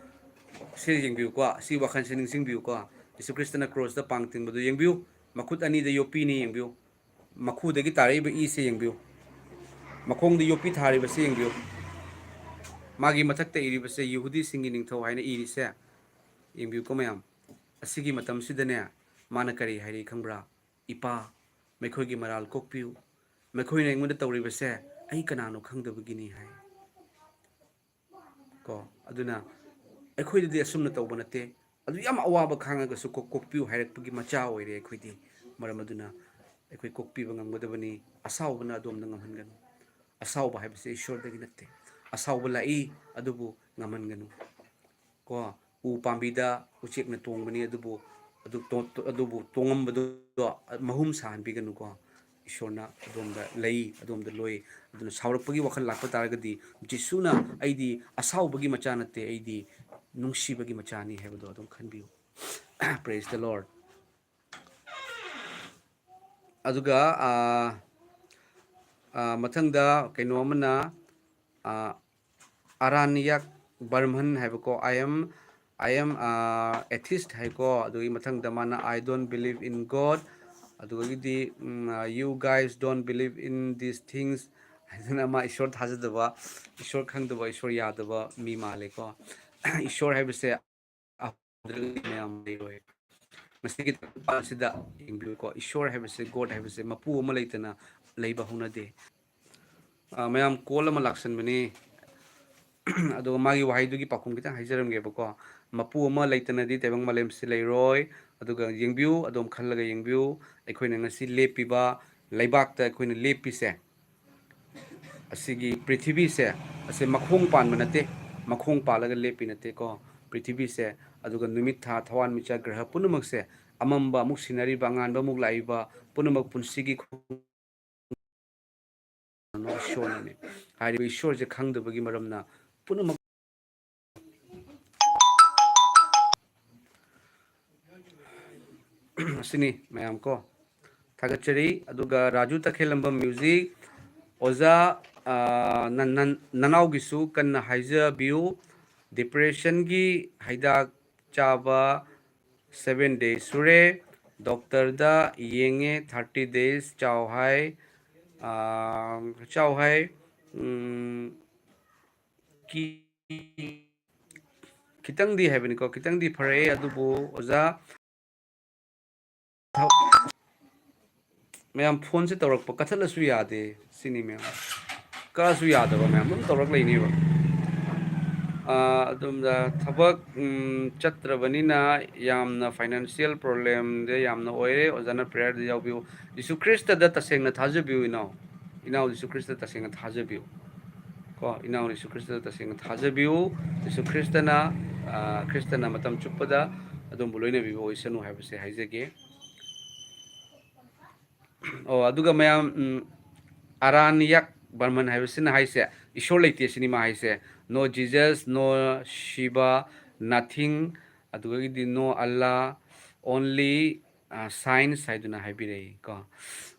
ꯁꯤ ꯌꯦꯡꯕꯤꯌꯨꯀꯣ ꯁꯤ ꯋꯥꯈꯜꯁꯦ ꯅꯤꯡꯁꯤꯡꯕꯤꯌꯨꯀꯣ ꯌꯤꯁꯨ ꯈ꯭ꯔꯤꯁꯇꯅ ꯀ꯭ꯔꯣꯁꯇ ꯄꯥꯡ ꯇꯤꯡꯕꯗꯨ ꯌꯦꯡꯕꯤꯌꯨ ꯃꯈꯨꯠ ꯑꯅꯤꯗ ꯌꯣꯠꯄꯤꯅꯤ ꯌꯦꯡꯕꯤꯌꯨ ꯃꯈꯨꯗꯒꯤ ꯇꯥꯔꯛꯏꯕ ꯏꯁꯦ ꯌꯦꯡꯕꯤꯌꯨ ꯃꯈꯣꯡꯗ ꯌꯣꯠꯄꯤ ꯊꯥꯔꯤꯕꯁꯦ ꯌꯦꯡꯕꯤꯌꯨ ꯃꯥꯒꯤ ꯃꯊꯛꯇ ꯏꯔꯤꯕꯁꯦ ꯌꯍꯨꯗꯤꯁꯤꯡꯒꯤ ꯅꯤꯡꯊꯧ ꯍꯥꯏꯅ ꯏꯔꯤꯁꯦ ꯌꯦꯡꯕꯤꯌꯨꯀꯣ ꯃꯌꯥꯝ ꯑꯁꯤꯒꯤ ꯃꯇꯝꯁꯤꯗꯅꯦ ꯃꯥꯅ ꯀꯔꯤ ꯍꯥꯏꯔꯤ ꯈꯪꯕ꯭ꯔꯥ ꯏꯄꯥ ꯃꯈꯣꯏꯒꯤ ꯃꯔꯥꯜ ꯀꯣꯛꯄꯤꯌꯨ ꯃꯈꯣꯏꯅ ꯑꯩꯉꯣꯟꯗ ꯇꯧꯔꯤꯕꯁꯦ ꯑꯩ ꯀꯅꯥꯅꯣ ꯈꯪꯗꯕꯒꯤꯅꯤ ꯍꯥꯏ ꯑꯗꯨꯅ ꯑꯩꯈꯣꯏꯗꯗꯤ ꯑꯁꯨꯝꯅ ꯇꯧꯕ ꯅꯠꯇꯦ ꯑꯗꯨ ꯌꯥꯝ ꯑꯋꯥꯕ ꯈꯥꯡꯉꯒꯁꯨ ꯀꯣꯛꯄꯤꯌꯨ ꯍꯥꯏꯔꯛꯄꯒꯤ ꯃꯆꯥ ꯑꯣꯏꯔꯦ ꯑꯩꯈꯣꯏꯗꯤ ꯃꯔꯝ ꯑꯗꯨꯅ ꯑꯩꯈꯣꯏ ꯀꯣꯛꯄꯤꯕ ꯉꯝꯒꯗꯕꯅꯤ ꯑꯁꯥꯎꯕꯅ ꯑꯗꯣꯝꯗ ꯉꯝꯍꯟꯒꯅꯨ ꯑꯁꯥꯎꯕ ꯍꯥꯏꯕꯁꯦ ꯏꯁꯣꯔꯗꯒꯤ ꯅꯠꯇꯦ ꯑꯁꯥꯎꯕ ꯂꯥꯛꯏ ꯑꯗꯨꯕꯨ ꯉꯝꯍꯟꯒꯅꯨ ꯎ ꯄꯥꯝꯕꯤꯗ ꯎꯆꯦꯛꯅ ꯇꯣꯡꯕꯅꯤ ꯑꯗꯨꯕꯨ ꯇꯣꯡꯉꯝꯕꯗꯣ ꯃꯍꯨꯝ ꯁꯥꯍꯟꯕꯤꯒꯅꯨꯀꯣ ꯏꯁꯣꯔꯅ ꯑꯗꯣꯝꯗ ꯂꯩ ꯑꯗꯣꯝꯗ ꯂꯣꯏ ꯑꯗꯨꯅ ꯁꯥꯎꯔꯛꯄꯒꯤ ꯋꯥꯈꯜ ꯂꯥꯛꯄ ꯇꯥꯔꯒꯗꯤ ꯖꯤꯁꯨꯅ ꯑꯩꯗꯤ ꯑꯁꯥꯎꯕꯒꯤ ꯃꯆꯥ ꯅꯠꯇꯦ ꯑꯩꯗꯤ ꯅꯨꯡꯁꯤꯕꯒꯤ ꯃꯆꯥꯅꯤ ꯍꯥꯏꯕꯗꯣ ꯑꯗꯨꯝ ꯈꯟꯕꯤꯌꯨ ꯄ꯭ꯔꯦꯖ ꯗ ꯂꯣꯔꯗ ꯑꯗꯨꯒ ꯃꯊꯪꯗ ꯀꯩꯅꯣ ꯑꯃꯅ ꯑꯔꯥꯅꯤꯌꯥꯛ ꯕꯔꯃꯟ ꯍꯥꯏꯕꯀꯣ I am atheist ꯍꯥꯏꯀꯣ ꯑꯗꯨꯒꯤ ꯃꯊꯪꯗ ꯃꯥꯅ I don't believe in God ꯑꯗꯨꯗꯒꯤꯗꯤ you guys don't believe in these things ꯍꯥꯏꯗꯅ ꯃꯥ ꯏꯁꯣꯔ ꯊꯥꯖꯗꯕ ꯏꯁꯣꯔ ꯈꯪꯗꯕ ꯏꯁꯣꯔ ꯌꯥꯗꯕ ꯃꯤ ꯃꯥꯜꯂꯦꯀꯣ ꯏꯁꯣꯔ ꯍꯥꯏꯕꯁꯦ ꯃꯌꯥꯝ ꯂꯩꯔꯣꯏ ꯃꯁꯤꯒꯤ ꯇꯥꯡꯀꯛꯁꯤꯗ ꯌꯦꯡꯕꯤꯌꯨꯀꯣ ꯏꯁꯣꯔ ꯍꯥꯏꯕꯁꯦ ꯒꯣꯗ ꯍꯥꯏꯕꯁꯦ ꯃꯄꯨ ꯑꯃ ꯂꯩꯇꯅ ꯂꯩꯕ ꯍꯧꯅꯗꯦ ꯃꯌꯥꯝ ꯀꯣꯜ ꯑꯃ ꯂꯥꯛꯁꯟꯕꯅꯤ ꯑꯗꯨꯒ ꯃꯥꯒꯤ ꯋꯥꯍꯩꯗꯨꯒꯤ ꯄꯥꯎꯈꯨꯝ ꯈꯤꯇꯪ ꯍꯥꯏꯖꯔꯝꯒꯦꯕꯀꯣ ꯃꯄꯨ ꯑꯃ ꯂꯩꯇꯅꯗꯤ ꯇꯥꯏꯕꯪ ꯃꯥꯂꯦꯝꯁꯤ ꯂꯩꯔꯣꯏ ꯑꯗꯨꯒ ꯌꯦꯡꯕꯤꯌꯨ ꯑꯗꯨꯝ ꯈꯜꯂꯒ ꯌꯦꯡꯕꯤꯌꯨ ꯑꯩꯈꯣꯏꯅ ꯉꯁꯤ ꯂꯦꯞꯄꯤꯕ ꯂꯩꯕꯥꯛꯇ ꯑꯩꯈꯣꯏꯅ ꯂꯦꯞꯄꯤꯁꯦ ꯑꯁꯤꯒꯤ ꯄ꯭ꯔꯤꯊꯤꯕꯤꯁꯦ ꯑꯁꯤ ꯃꯈꯣꯡ ꯄꯥꯟꯕ ꯅꯠꯇꯦ ꯃꯈꯣꯡ ꯄꯥꯜꯂꯒ ꯂꯦꯞꯄꯤ ꯅꯠꯇꯦꯀꯣ ꯄ꯭ꯔꯤꯊꯤꯕꯤꯁꯦ ꯑꯗꯨꯒ ꯅꯨꯃꯤꯠ ꯊꯥ ꯊꯋꯥꯟꯃꯤꯆꯥꯛ ꯒ꯭ꯔꯍ ꯄꯨꯝꯅꯃꯛꯁꯦ ꯑꯃꯝꯕ ꯑꯃꯨꯛ ꯁꯤꯟꯅꯔꯤꯕ ꯑꯉꯥꯟꯕ ꯑꯃꯨꯛ ꯂꯥꯛꯏꯕ ꯄꯨꯝꯅꯃꯛ ꯄꯨꯟꯁꯤꯒꯤ ꯏꯁꯣꯔꯅꯤ ꯍꯥꯏꯔꯤꯕ ꯏꯁꯣꯔꯁꯦ ꯈꯪꯗꯕꯒꯤ ꯃꯔꯝꯅ ꯄꯨꯝꯅꯃꯛ ꯑꯁꯤꯅꯤ ꯃꯌꯥꯝ ꯀꯣ ꯊꯥꯒꯠꯆꯔꯤ ꯑꯗꯨꯒ ꯔꯥꯖꯨ ꯇꯈꯦꯜꯂꯝꯕꯝ ꯃ꯭ꯌꯨꯖꯤꯛ ꯑꯣꯖꯥ ꯅꯅꯥꯎꯒꯤꯁꯨ ꯀꯟꯅ ꯍꯥꯏꯖꯕꯤꯌꯨ ꯗꯤꯄ꯭ꯔꯦꯁꯟꯒꯤ ꯍꯤꯗꯥꯛ ꯆꯥꯕ 7 days ꯁꯨꯔꯦ ꯗꯣꯛꯇꯔꯗ ꯌꯦꯡꯉꯦ 30 days ꯆꯥꯎ ꯍꯥꯏ ꯈꯤꯇꯪꯗꯤ ꯍꯥꯏꯕꯅꯤꯀꯣ ꯈꯤꯇꯪꯗꯤ ꯐꯔꯛꯑꯦ ꯑꯗꯨꯕꯨ ꯑꯣꯖꯥ ꯃꯌꯥꯝ ꯐꯣꯟꯁꯦ ꯇꯧꯔꯛꯄ ꯀꯠꯊꯠꯂꯁꯨ ꯌꯥꯗꯦ ꯁꯤꯅꯤ ꯃꯌꯥꯝ ꯀꯛꯑꯁꯨ ꯌꯥꯗꯕ ꯃꯌꯥꯝ ꯑꯗꯨꯝ ꯇꯧꯔꯛ ꯂꯩꯅꯦꯕ ꯑꯗꯨꯝꯗ ꯊꯕꯛ ꯆꯠꯇ꯭ꯔꯕꯅꯤꯅ ꯌꯥꯝꯅ ꯐꯥꯏꯅꯥꯟꯁꯤꯌꯦꯜ ꯄ꯭ꯔꯣꯕ꯭ꯂꯦꯝꯗ ꯌꯥꯝꯅ ꯑꯣꯏꯔꯦ ꯑꯣꯖꯥꯅ ꯄ꯭ꯔꯦꯌꯔꯗ ꯌꯥꯎꯕꯤꯌꯨ ꯖꯤꯁꯨ ꯈ꯭ꯔꯤꯁꯇꯗ ꯇꯁꯦꯡꯅ ꯊꯥꯖꯕꯤꯌꯨ ꯏꯅꯥꯎ ꯖꯤꯁꯨ ꯈ꯭ꯔꯤꯁꯇꯗ ꯇꯁꯦꯡꯅ ꯊꯥꯖꯕꯤꯌꯨ ꯏꯅꯥꯎ ꯖꯤꯁꯨ ꯈ꯭ꯔꯤꯁꯇꯗ ꯇꯁꯦꯡꯅ ꯊꯥꯖꯕꯤꯌꯨ ꯖꯤꯁꯨ ꯈ꯭ꯔꯤꯁꯇꯅ ꯃꯇꯝ ꯆꯨꯞꯄꯗ ꯑꯗꯣꯝꯕꯨ ꯂꯣꯏꯅꯕꯤꯕ ꯑꯣꯏꯁꯅꯨ ꯍꯥꯏꯕꯁꯦ ꯍꯥꯏꯖꯒꯦ ꯑꯗꯨꯒ ꯃꯌꯥꯝ ꯑꯔꯥꯅꯤꯌꯥꯛ ꯕꯔꯃꯟ ꯍꯥꯏꯕꯁꯤꯅ ꯍꯥꯏꯁꯦ ꯏꯁꯣꯔ ꯂꯩꯇꯦ ꯁꯤꯅꯤ ꯃꯥ ꯍꯥꯏꯁꯦ ꯅꯣ ꯖꯤꯖꯁ ꯅꯣ ꯁꯤꯕ nothing adugagidi no Allah only science haiduna haibirei ko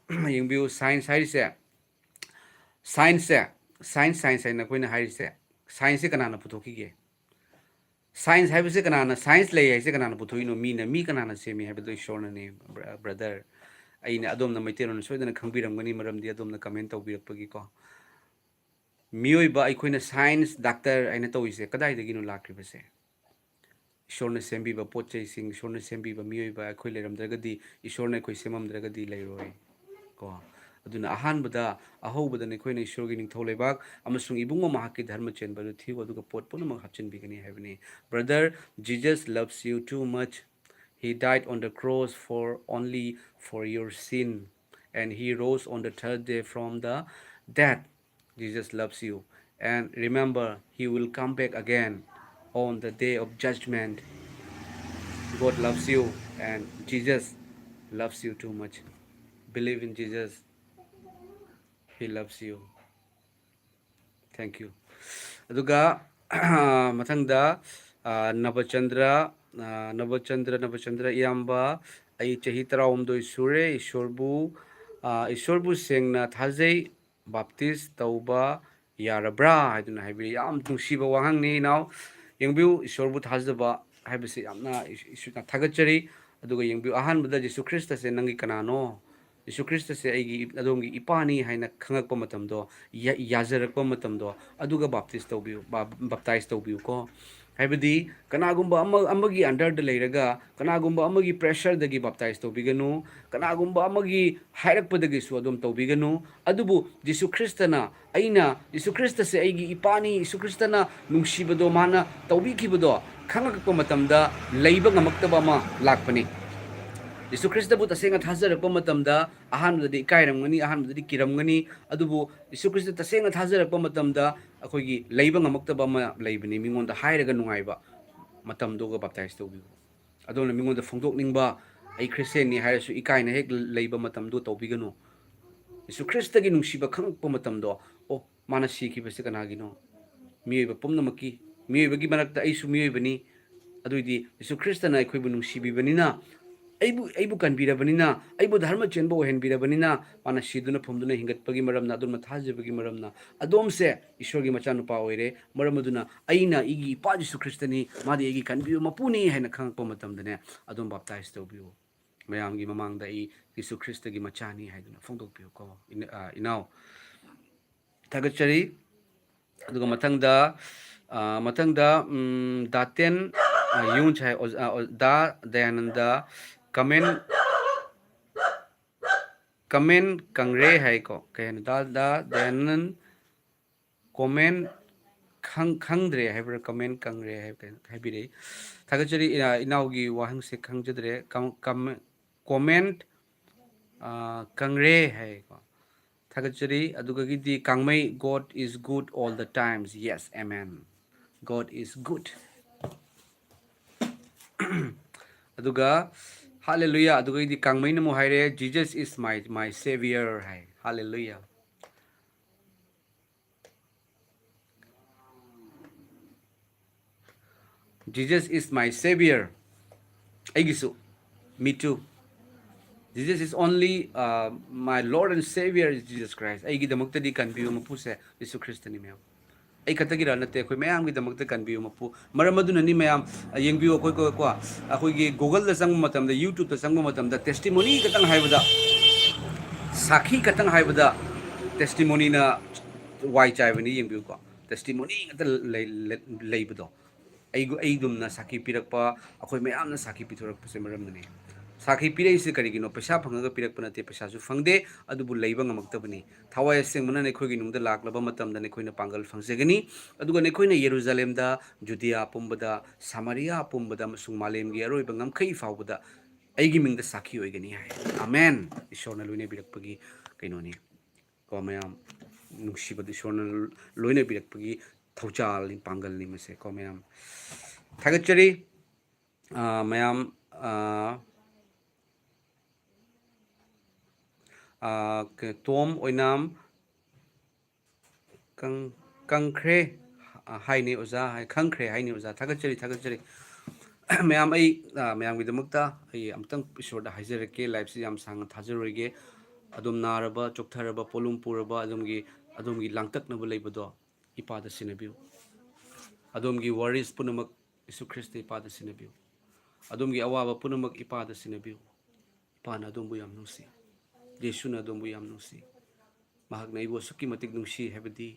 yingbiu science haise science haina koina haise science se kanana puthokige science haibse kanana science lei haise kanana puthoino mi kanana semi haibedo ishorna ne brother aina adomna maiteron soidana khangbiramgani maramdi adomna comment tawbirakpagi ko miyoiba aikoina science doctor aina tawise kadai dagino lakribase ishorna sembiba pochai sing ishorna sembiba miyoiba akhoi leramdragadi ishorna akhoi semamdragadi leiroi ko aduna ahanbada ahobada nekoina ishorgi ningthau lebak amasung ibungo mahaki dharma chenba du thigo aduga pot punama hapchin bigani habni brother Jesus loves you too much. He died on the cross for only for your sin, and he rose on the third day from the dead. Jesus loves you, and remember, he will come back again on the day of judgment. God loves you, and Jesus loves you too much. Believe in Jesus. He loves you. Thank you. Aduga mathangda Nabachandra iyamba ai chahi tarawomdoi sure ishorbu sengna thajai baptist tauba yarabra haiduna haibiri yam nungsiba wahangni now yengbiu ishorbu thajaba haibisi yamna isuna thagachari aduga yengbiu ahanbada Jesu Christ se nangi kanano Jesu Christ se aigi adongi ipani haina khangakpa matamdo yajarakpa matamdo aduga baptist taubiu baptize taubiu ko haibadi kanagumba amagi under the leiraga kanagumba amagi pressure dagi baptize taubiganu kanagumba amagi hairakpadagi su adom taubiganu adubu Jesu Christana aina Jesu Christ se aigi ipani Jesu Christana nungsibado mana taubikibado khangakpa matamda leiba ngamaktaba ma lakpani Jesu Christ bu tasenga thajarakpa matamda ahanbadadi ikairamgani ahanbadadi kiramgani adubu Jesu Christ tasenga thajarakpa matamda akoigi leiba ngamaktaba ma leibani mingonda hairaga nungaiba matamdoga baptize tawbiu adona mingonda phongdokningba ai Christian ni hairasu ikaina hek leiba matamdo tawbigano Jesu Christ gi nungsiba khangakpa matamdo o mana sikibase kanagino miyoiba pumnamaki miyoibagi manakta aisu miyoibani aduidi Jesu Christ na aikoibu nungsibibanina aibu kanbirabanina aibu dharma chenba ohenbirabanina mana siduna phumduna hingatpagi maramna aduna thajabagi maramna adomse ishorgi machanupa oire maramaduna aina igi pa Jesu Christani madi igi kanbiu mapuni haina khangpa matamdane adom baptize tawbiu mayamgi mamangda I Jesu Christagi machani haiduna phongdokpiu ko inaw thagachari aduga mathangda daten yung chai da dayananda comment kangre hai ko kayan da dayanan comment khangdre hai bra comment kangre hai bire thagachari inaugi wahang se khangjadre comment kangre hai ko thagachari adugagi di kangmai God is good all the times. Yes, amen. God is good. Aduga hallelujah aduga di kangmai namo haire Jesus is my savior hai hallelujah Jesus is my savior aigisu me too Jesus is only my Lord and Savior is Jesus Christ aigi damakta di kanbiu mapuse Jesu Christ ni meo ai katagira nate khoi mayam gi damakta kanbiu mapu maramaduna ni mayam yengbiu khoi ko akhoi gi Google da sang matam da YouTube da sang matam da testimony katang haibada sakhi katang haibada testimony na wai chai bani yengbiu ko testimony ngata leibado ai dum na sakhi pirakpa akhoi mayam na sakhi pithorak puse maram ni sakhi pirai se karigino pesa phangaga pirakpa nate pesa su phangde adubu leiba ngamaktabani thawai sengmana ne khoigi nungda laklaba matamda ne khoina pangal phangjegani aduga ne khoina Jerusalem da Judea pumbada Samaria pumbada masung malem gi aroi bangam khai fawbada aigi mingda sakhi oigani hai amen ishorna loine birakpagi kainoni ko mayam nungsibadu ishorna loine birakpagi thauchal ni pangal ni mase ko mayam thagachari mayam tom oinam kangkre हाइने ओजा high खंख्रे हाइने ओजा थागतचरी ma'am आई ma'am की दमकता आई अमतंग ईश्वर हाइजरके life से याम सांग थाजरोगे अदुम नारबा चोक्थरबा पोलुम पुरबा अदुमगी लांगतकनब लेबदो इपाद सिनबिउ अदुमगी worries पुनमक यीशु Christ इपाद सिनबिउ अदुमगी अवाबा पुनमक इपाद सिनबिउ इपाना अदुमबु याम नुसी येशुना अदुमबु याम नुसी महाकना इबो सुकी मतिक नुसी हैबदी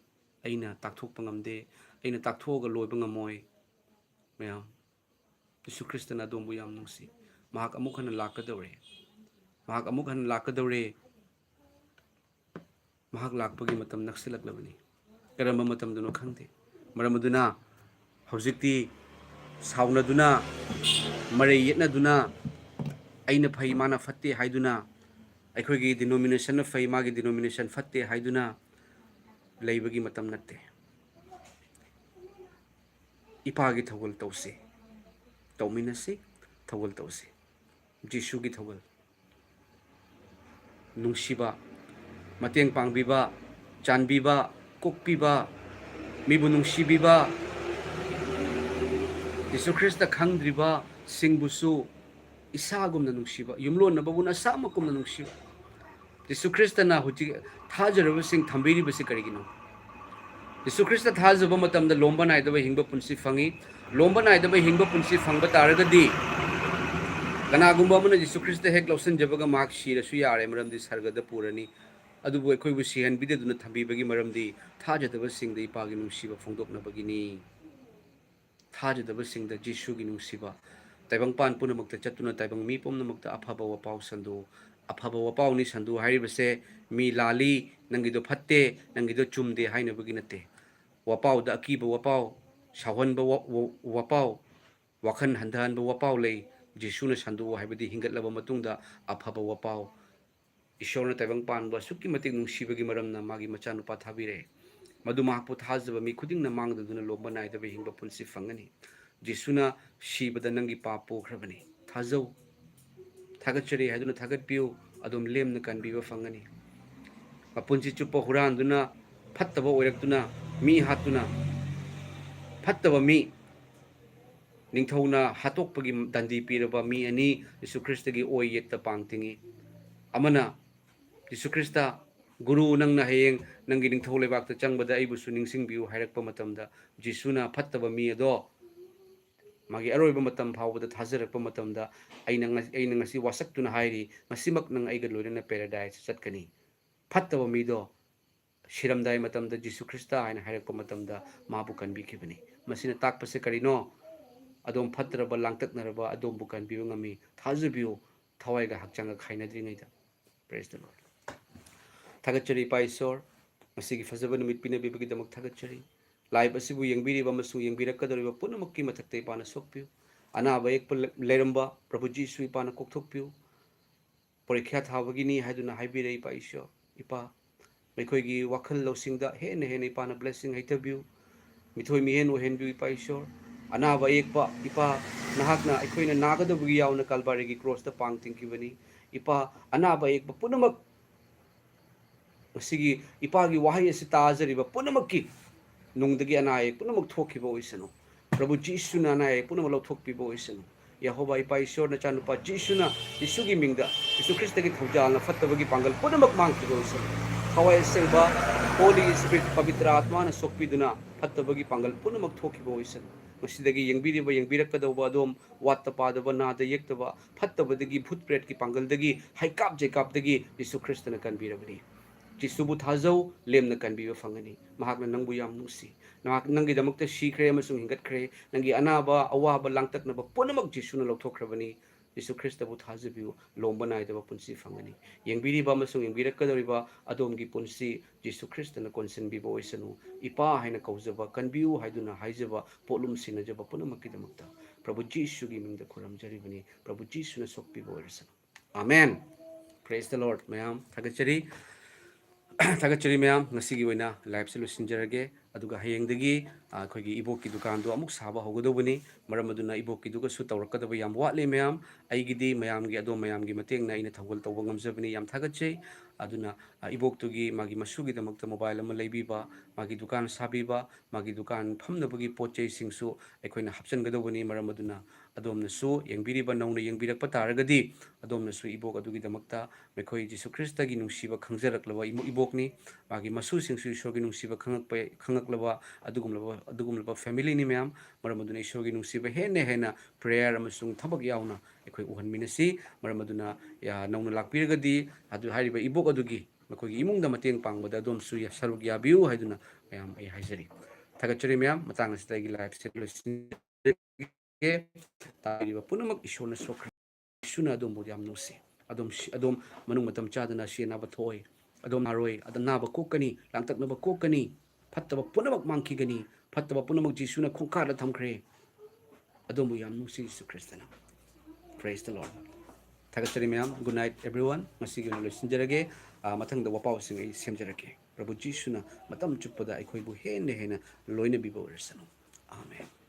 अइना ताकथोकपा ngamde अइना ताकथोगा लोइबा ngamoi ma'am यीशु ख्रिस्टना अदुमबु याम नुसी महाक अमुक हन लाकदौरे महाक अमुक हन लाकदौरे महाक लाकपगी मतम नक्सिलकलबनी करम्बा मतमदुनो खंगते मरमदुना हौजिक्ति सावनदुना मरे येतनदुना अइना फै माना फत्ते हाइदुना अखोगी डिनोमिनेशन फै मागी डिनोमिनेशन फत्ते हाइदुना लेबगी मतम नत्ते इपागी थौगल तौसे तौमिनसे थौगल तौसे जिसुगी थौगल नुंसिबा मतेंग पांगबिबा चानबिबा कोकपिबा मिबु नुंसिबिबा यीशु ख्रिस्ट खंगद्रिबा सिंगबुसु इसागुमना नुंसिबा युमलोनबबुना सामकुमना नुंसिबा यीशु ख्रिस्टना हुजि थाजरबसिंग थंबिरिबसि करिगिनो यीशु ख्रिस्ट थाजब मतमदा लोंबा नाइदबा हिंगबा पुंसि फंगी लोंबा नाइदबा हिंगबा पुंसि फंगबा तारगदी कनागुंबा मन यीशु ख्रिस्ट हेक लौसनजबगा माक सिरसु यारे मरमदि सर्गदा पुरनी अदुबु अखोइबु सिहनबिदुना थंबिबगी मरमदि थाजदबसिंगदा इपागी नुंसिबा फोंदोकनबगिनी थाजदबसिंगदा जिसुगी नुंसिबा ताइबंगपान पुनमक्ता चतुना ताइबंग मी पुनमक्ता अफबा वपाव संदो अफबा वपावनी संदो हाइबसे मी लाली नंगिदो फत्ते नंगिदो चुमदे हाइनबगी नते वपावदा अकीबा वपाव सावनबा वपाव वखन हंधहनबा वपाव ले जिसुना संदो हाइबदी हिंगतलबा मतुंगदा अफबा वपाव ईश्वरना ताइबंगपानबा सुक्की मतिक नुंसिबगी मरमना मागी मचानुपा थाबिरे मधु महापु थाजबा मी खुदिंगना मांगदुना लोंबा नाइदबा हिंगबा पुंसि फंगनी जिसुना शिबदा नंगी पाप पोखरबनी थाजौ थागतचरी हाइदुना थागतपिउ अदुम लेमना कनबिबा फंगनी मपुंसि चुप्पा हुरानदुना फत्तबा ओइरक्तुना मी हातुना फत्तबा मी निंगथौना हातोकपगी दंदी पीरबा मी अनि यीशु ख्रिस्टगी ओइ येत्ता पांगतिंगी अमना यीशु ख्रिस्ता गुरु नंगना हयेंग नंगी निंगथौ लेबाकता चंगबदा अइबुसु निंगसिंगबिउ हाइरक्पा मतमदा जिसुना फत्तबा मी अदो मागी अरोइबा मतम फावबदा थाजरक्पा मतमदा अइना ngasi wasakतुना हाइरी ngasimak nang aiga loina paradise chatkani फत्तबा मीदो शिरमदाय मतमदा जिसु ख्रिस्ता हाइना हाइरक्पा मतमदा माबु कनबिखिबनी मसिना ताकपसे करिनो अदोम फत्तरबा लांगतकनरबा अदोमबु कनबिउ ngami थाजबिउ थवाइगा हकचांगा खाइनद्रिङैदा praise the Lord थागतचरी पाइसोर मसिगी फजबा Nimit पिनबिबगी Damak थागतचरी live असिबु यंगबिरिबा मसु यंगबिरकदरिबा पुनमक्की मथक्ते पाना सोकपिउ अनाबा एक लेरंबा प्रभु जीसु इपाना कोकथोकपिउ परीक्षा थाबगिनी हाइदुना हाइबिरे पाइसोर इपा मैखोइगी वाखल लौसिंगदा हेन हेन इपाना blessing हैथबिउ मिथोइ मिहेन ओहेनबिउ Ipa Ishwar अनाबा एकपा Ipa नहाकना अखोइना नागदबगी यावना कलबारीगी cross the पांगतिंकिबनी इपा अनाबा एकपा पुनमक मसिगी इपागी वाहै असि ताजरिबा पुनमक्की नुंगदगी अनायक पुनमक थोखिबा ओइसनु प्रभु जीसुना अनायक पुनमक लौथोकपिबा ओइसनु यहोवा इपा ईश्वर नचानुपा जीसुना यीशुगी मिंगदा यीशु ख्रिस्टगी थौजालना फत्तबगी पांगल पुनमक मांगखिबा ओइसनु थवाइ सेंबा होली स्पिरिट पवित्र आत्माना सोकपिदुना फत्तबगी पांगल पुनमक थोखिबा ओइसनु मसिदगी यंगबिरिबा यंगबिरकदौबा अदोम वात्ता पादबा नादा येक्तबा फत्तबदगी भूत प्रेतकी पांगलदगी हाइकाप जेकापदगी यीशु ख्रिस्टना कनबिरबनी जिसुबु थाजौ लेमना कनबिबा फंगनी महाकना नंगबु याम नुसी नंगी दमकता सीखरे अमसुंग हिंगतखरे नंगी अनाबा अवाबा लांगतकनबा पुनमक जिसुना लौथोखरबनी यीशु ख्रिस्टबु थाजबिउ लोंबा नाइदबा पुंसी फंगनी यंगबिरिबा अमसुंग यंगबिरकदरिबा अदोमगी पुंसी यीशु ख्रिस्टना कोनसनबिबा ओइसनु इपा हाइना कौजबा कनबिउ हाइदुना हाइजबा पोलुम सिनजबा पुनमक्की दमकता प्रभु जीसुगी मिंगदा खुरमजरिबनी प्रभु जीसुना सोकपिबा ओइरसनु amen praise the lord ma'am थागतचरी थागतचरी मैम ngasiगी ओइना लाइव से लुसिंजरगे अदुगा हयेंदगी अखोइगी इबोकी दुकान दो अमुक साबा होगदोबनी मरम अदुना इबोकी दुगा सु तौरकदबा याम वाटले मैम अइगिदी मैमगी अदो मैमगी मतेंगना इन थौगल तौबा ngamjabani याम थागतचै ꯑꯗꯨꯅ ꯏꯕꯣꯛꯇꯨꯒꯤ ꯃꯥꯒꯤ ꯃꯁꯨꯒꯤꯗꯃꯛꯇ ꯃꯣꯕꯥꯏꯜ ꯑꯃ ꯂꯩꯕꯤꯕ, ꯃꯥꯒꯤ ꯗꯨꯀꯥꯟ ꯁꯥꯕꯤꯕ, ꯃꯥꯒꯤ ꯗꯨꯀꯥꯟ ꯐꯝꯅꯕꯒꯤ ꯄꯣꯠ ꯆꯩꯁꯤꯡꯁꯨ ꯑꯩꯈꯣꯏꯅ ꯍꯥꯞꯆꯤꯟꯒꯗꯧꯕꯅꯤ꯫ ꯃꯔꯝ ꯑꯗꯨꯅ ꯑꯗꯣꯝꯅꯁꯨ ꯌꯦꯡꯕꯤꯔꯤꯕ ꯅꯧꯅ ꯌꯦꯡꯕꯤꯔꯛꯄ ꯇꯥꯔꯒꯗꯤ ꯑꯗꯣꯝꯅꯁꯨ ꯏꯕꯣꯛ ꯑꯗꯨꯒꯤꯗꯃꯛꯇ ꯃꯈꯣꯏ ꯖꯤꯁꯨ ꯈ꯭ꯔꯤꯁꯇꯒꯤ ꯅꯨꯡꯁꯤꯕ ꯈꯪꯖꯔꯛꯂꯕ ꯏꯕꯣꯛꯅꯤ, ꯃꯥꯒꯤ ꯃꯁꯨꯁꯤꯡꯁꯨ ꯏꯁꯣꯔꯒꯤ ꯅꯨꯡꯁꯤꯕ ꯈꯪꯉꯛꯂꯕ ꯑꯗꯨꯒꯨꯝꯂꯕ ꯐꯦꯃꯤꯂꯤꯅꯤ ꯃꯌꯥꯝ꯫ ꯃꯔꯝ ꯑꯗꯨꯅ ꯏꯁꯣꯔꯒꯤ ꯅꯨꯡꯁꯤꯕ ꯍꯦꯟꯅ ꯍꯦꯟꯅ ꯄ꯭ꯔꯦꯌꯔ ꯑꯃꯁꯨꯡ ꯊꯕꯛ ꯌꯥꯎꯅ ꯑꯩꯈꯣꯏ ꯎꯍꯟꯃꯤꯟꯅꯁꯤ꯫ ꯃꯔꯝ ꯑꯗꯨꯅ ꯅꯧꯅ ꯂꯥꯛꯄꯤꯔꯒꯗꯤ ꯍꯥꯏꯔꯤꯕ ꯏꯕꯣꯛ ꯑꯗꯨꯒꯤ ꯃꯈꯣꯏꯒꯤ ꯏꯃꯨꯡꯗ ꯃꯇꯦꯡ ꯄꯥꯡꯕꯗ ꯑꯗꯣꯝꯁꯨ ꯁꯔꯨꯛ ꯌꯥꯕꯤꯌꯨ ꯍꯥꯏꯗꯨꯅ ꯃꯌꯥꯝ ꯑꯩ ꯍꯥꯏꯖꯔꯤ꯫ ꯊꯥꯒꯠꯆꯔꯤ ꯃꯌꯥꯝ, ꯃꯇꯥꯡ ꯑꯁꯤꯗ ꯑꯩꯒꯤ ꯂꯥꯏꯐꯁꯦ ꯂꯣꯏꯁꯤꯟꯖꯔꯒꯦ꯫ ꯇꯥꯕꯤꯔꯤꯕ ꯄꯨꯝꯅꯃꯛ ꯏꯁꯣꯔꯅ ꯏꯁꯨꯅ ꯑꯗꯣꯝꯕꯨ ꯌꯥꯝ ꯅꯨꯡꯁꯤ꯫ ꯑꯗꯣꯝ ꯃꯅꯨꯡ ꯃꯇꯝ ꯆꯥꯗꯅ ꯑꯁꯤ ꯑꯅꯥꯕ ꯊꯣꯛꯑꯣꯏ, ꯑꯗꯣꯝ ꯅꯥꯔꯣꯏ, ꯑꯅꯥꯕ ꯀꯣꯛꯀꯅꯤ, ꯂꯥꯡꯇꯛꯅꯕ ꯀꯣꯛꯀꯅꯤ, ꯐꯠꯇꯕ ꯄꯨꯝꯅꯃꯛ ꯃꯥꯡꯈꯤꯒꯅꯤ, ꯐꯠꯇꯕ ꯄꯨꯝꯅꯃꯛ ꯖꯤꯁꯨꯅ ꯈꯣꯡꯈꯥꯗ ꯊꯝꯈ꯭ꯔꯦ꯫ ꯑꯗꯣꯝꯕꯨ ꯌꯥꯝ ꯅꯨꯡꯁꯤ ꯖꯤꯁꯨ ꯈ꯭ꯔꯤꯁꯇꯅ꯫ ꯄ꯭ꯔꯦꯖ ꯗ ꯂꯣꯔꯗ꯫ ꯊꯥꯒꯠꯆꯔꯤ ꯃꯌꯥꯝ, ꯒꯨꯗ ꯅꯥꯏꯠ ꯑꯦꯕ꯭ꯔꯤꯋꯥꯟ꯫ ꯉꯁꯤꯒꯤ ꯑꯣꯏꯅ ꯂꯣꯏꯁꯤꯟꯖꯔꯒꯦ꯫ ꯃꯊꯪꯗ ꯋꯥꯄꯥꯎꯁꯤꯡ ꯑꯩ ꯁꯦꯝꯖꯔꯛꯀꯦ꯫ ꯄ꯭ꯔꯚꯨ ꯖꯤꯁꯨꯅ ꯃꯇꯝ ꯆꯨꯞꯄꯗ ꯑꯩꯈꯣꯏꯕꯨ ꯍꯦꯟꯅ ꯍꯦꯟꯅ ꯂꯣꯏꯅꯕꯤꯕ ꯑꯣꯏꯔꯁꯅꯨ꯫ ꯑꯥꯃꯦꯟ꯫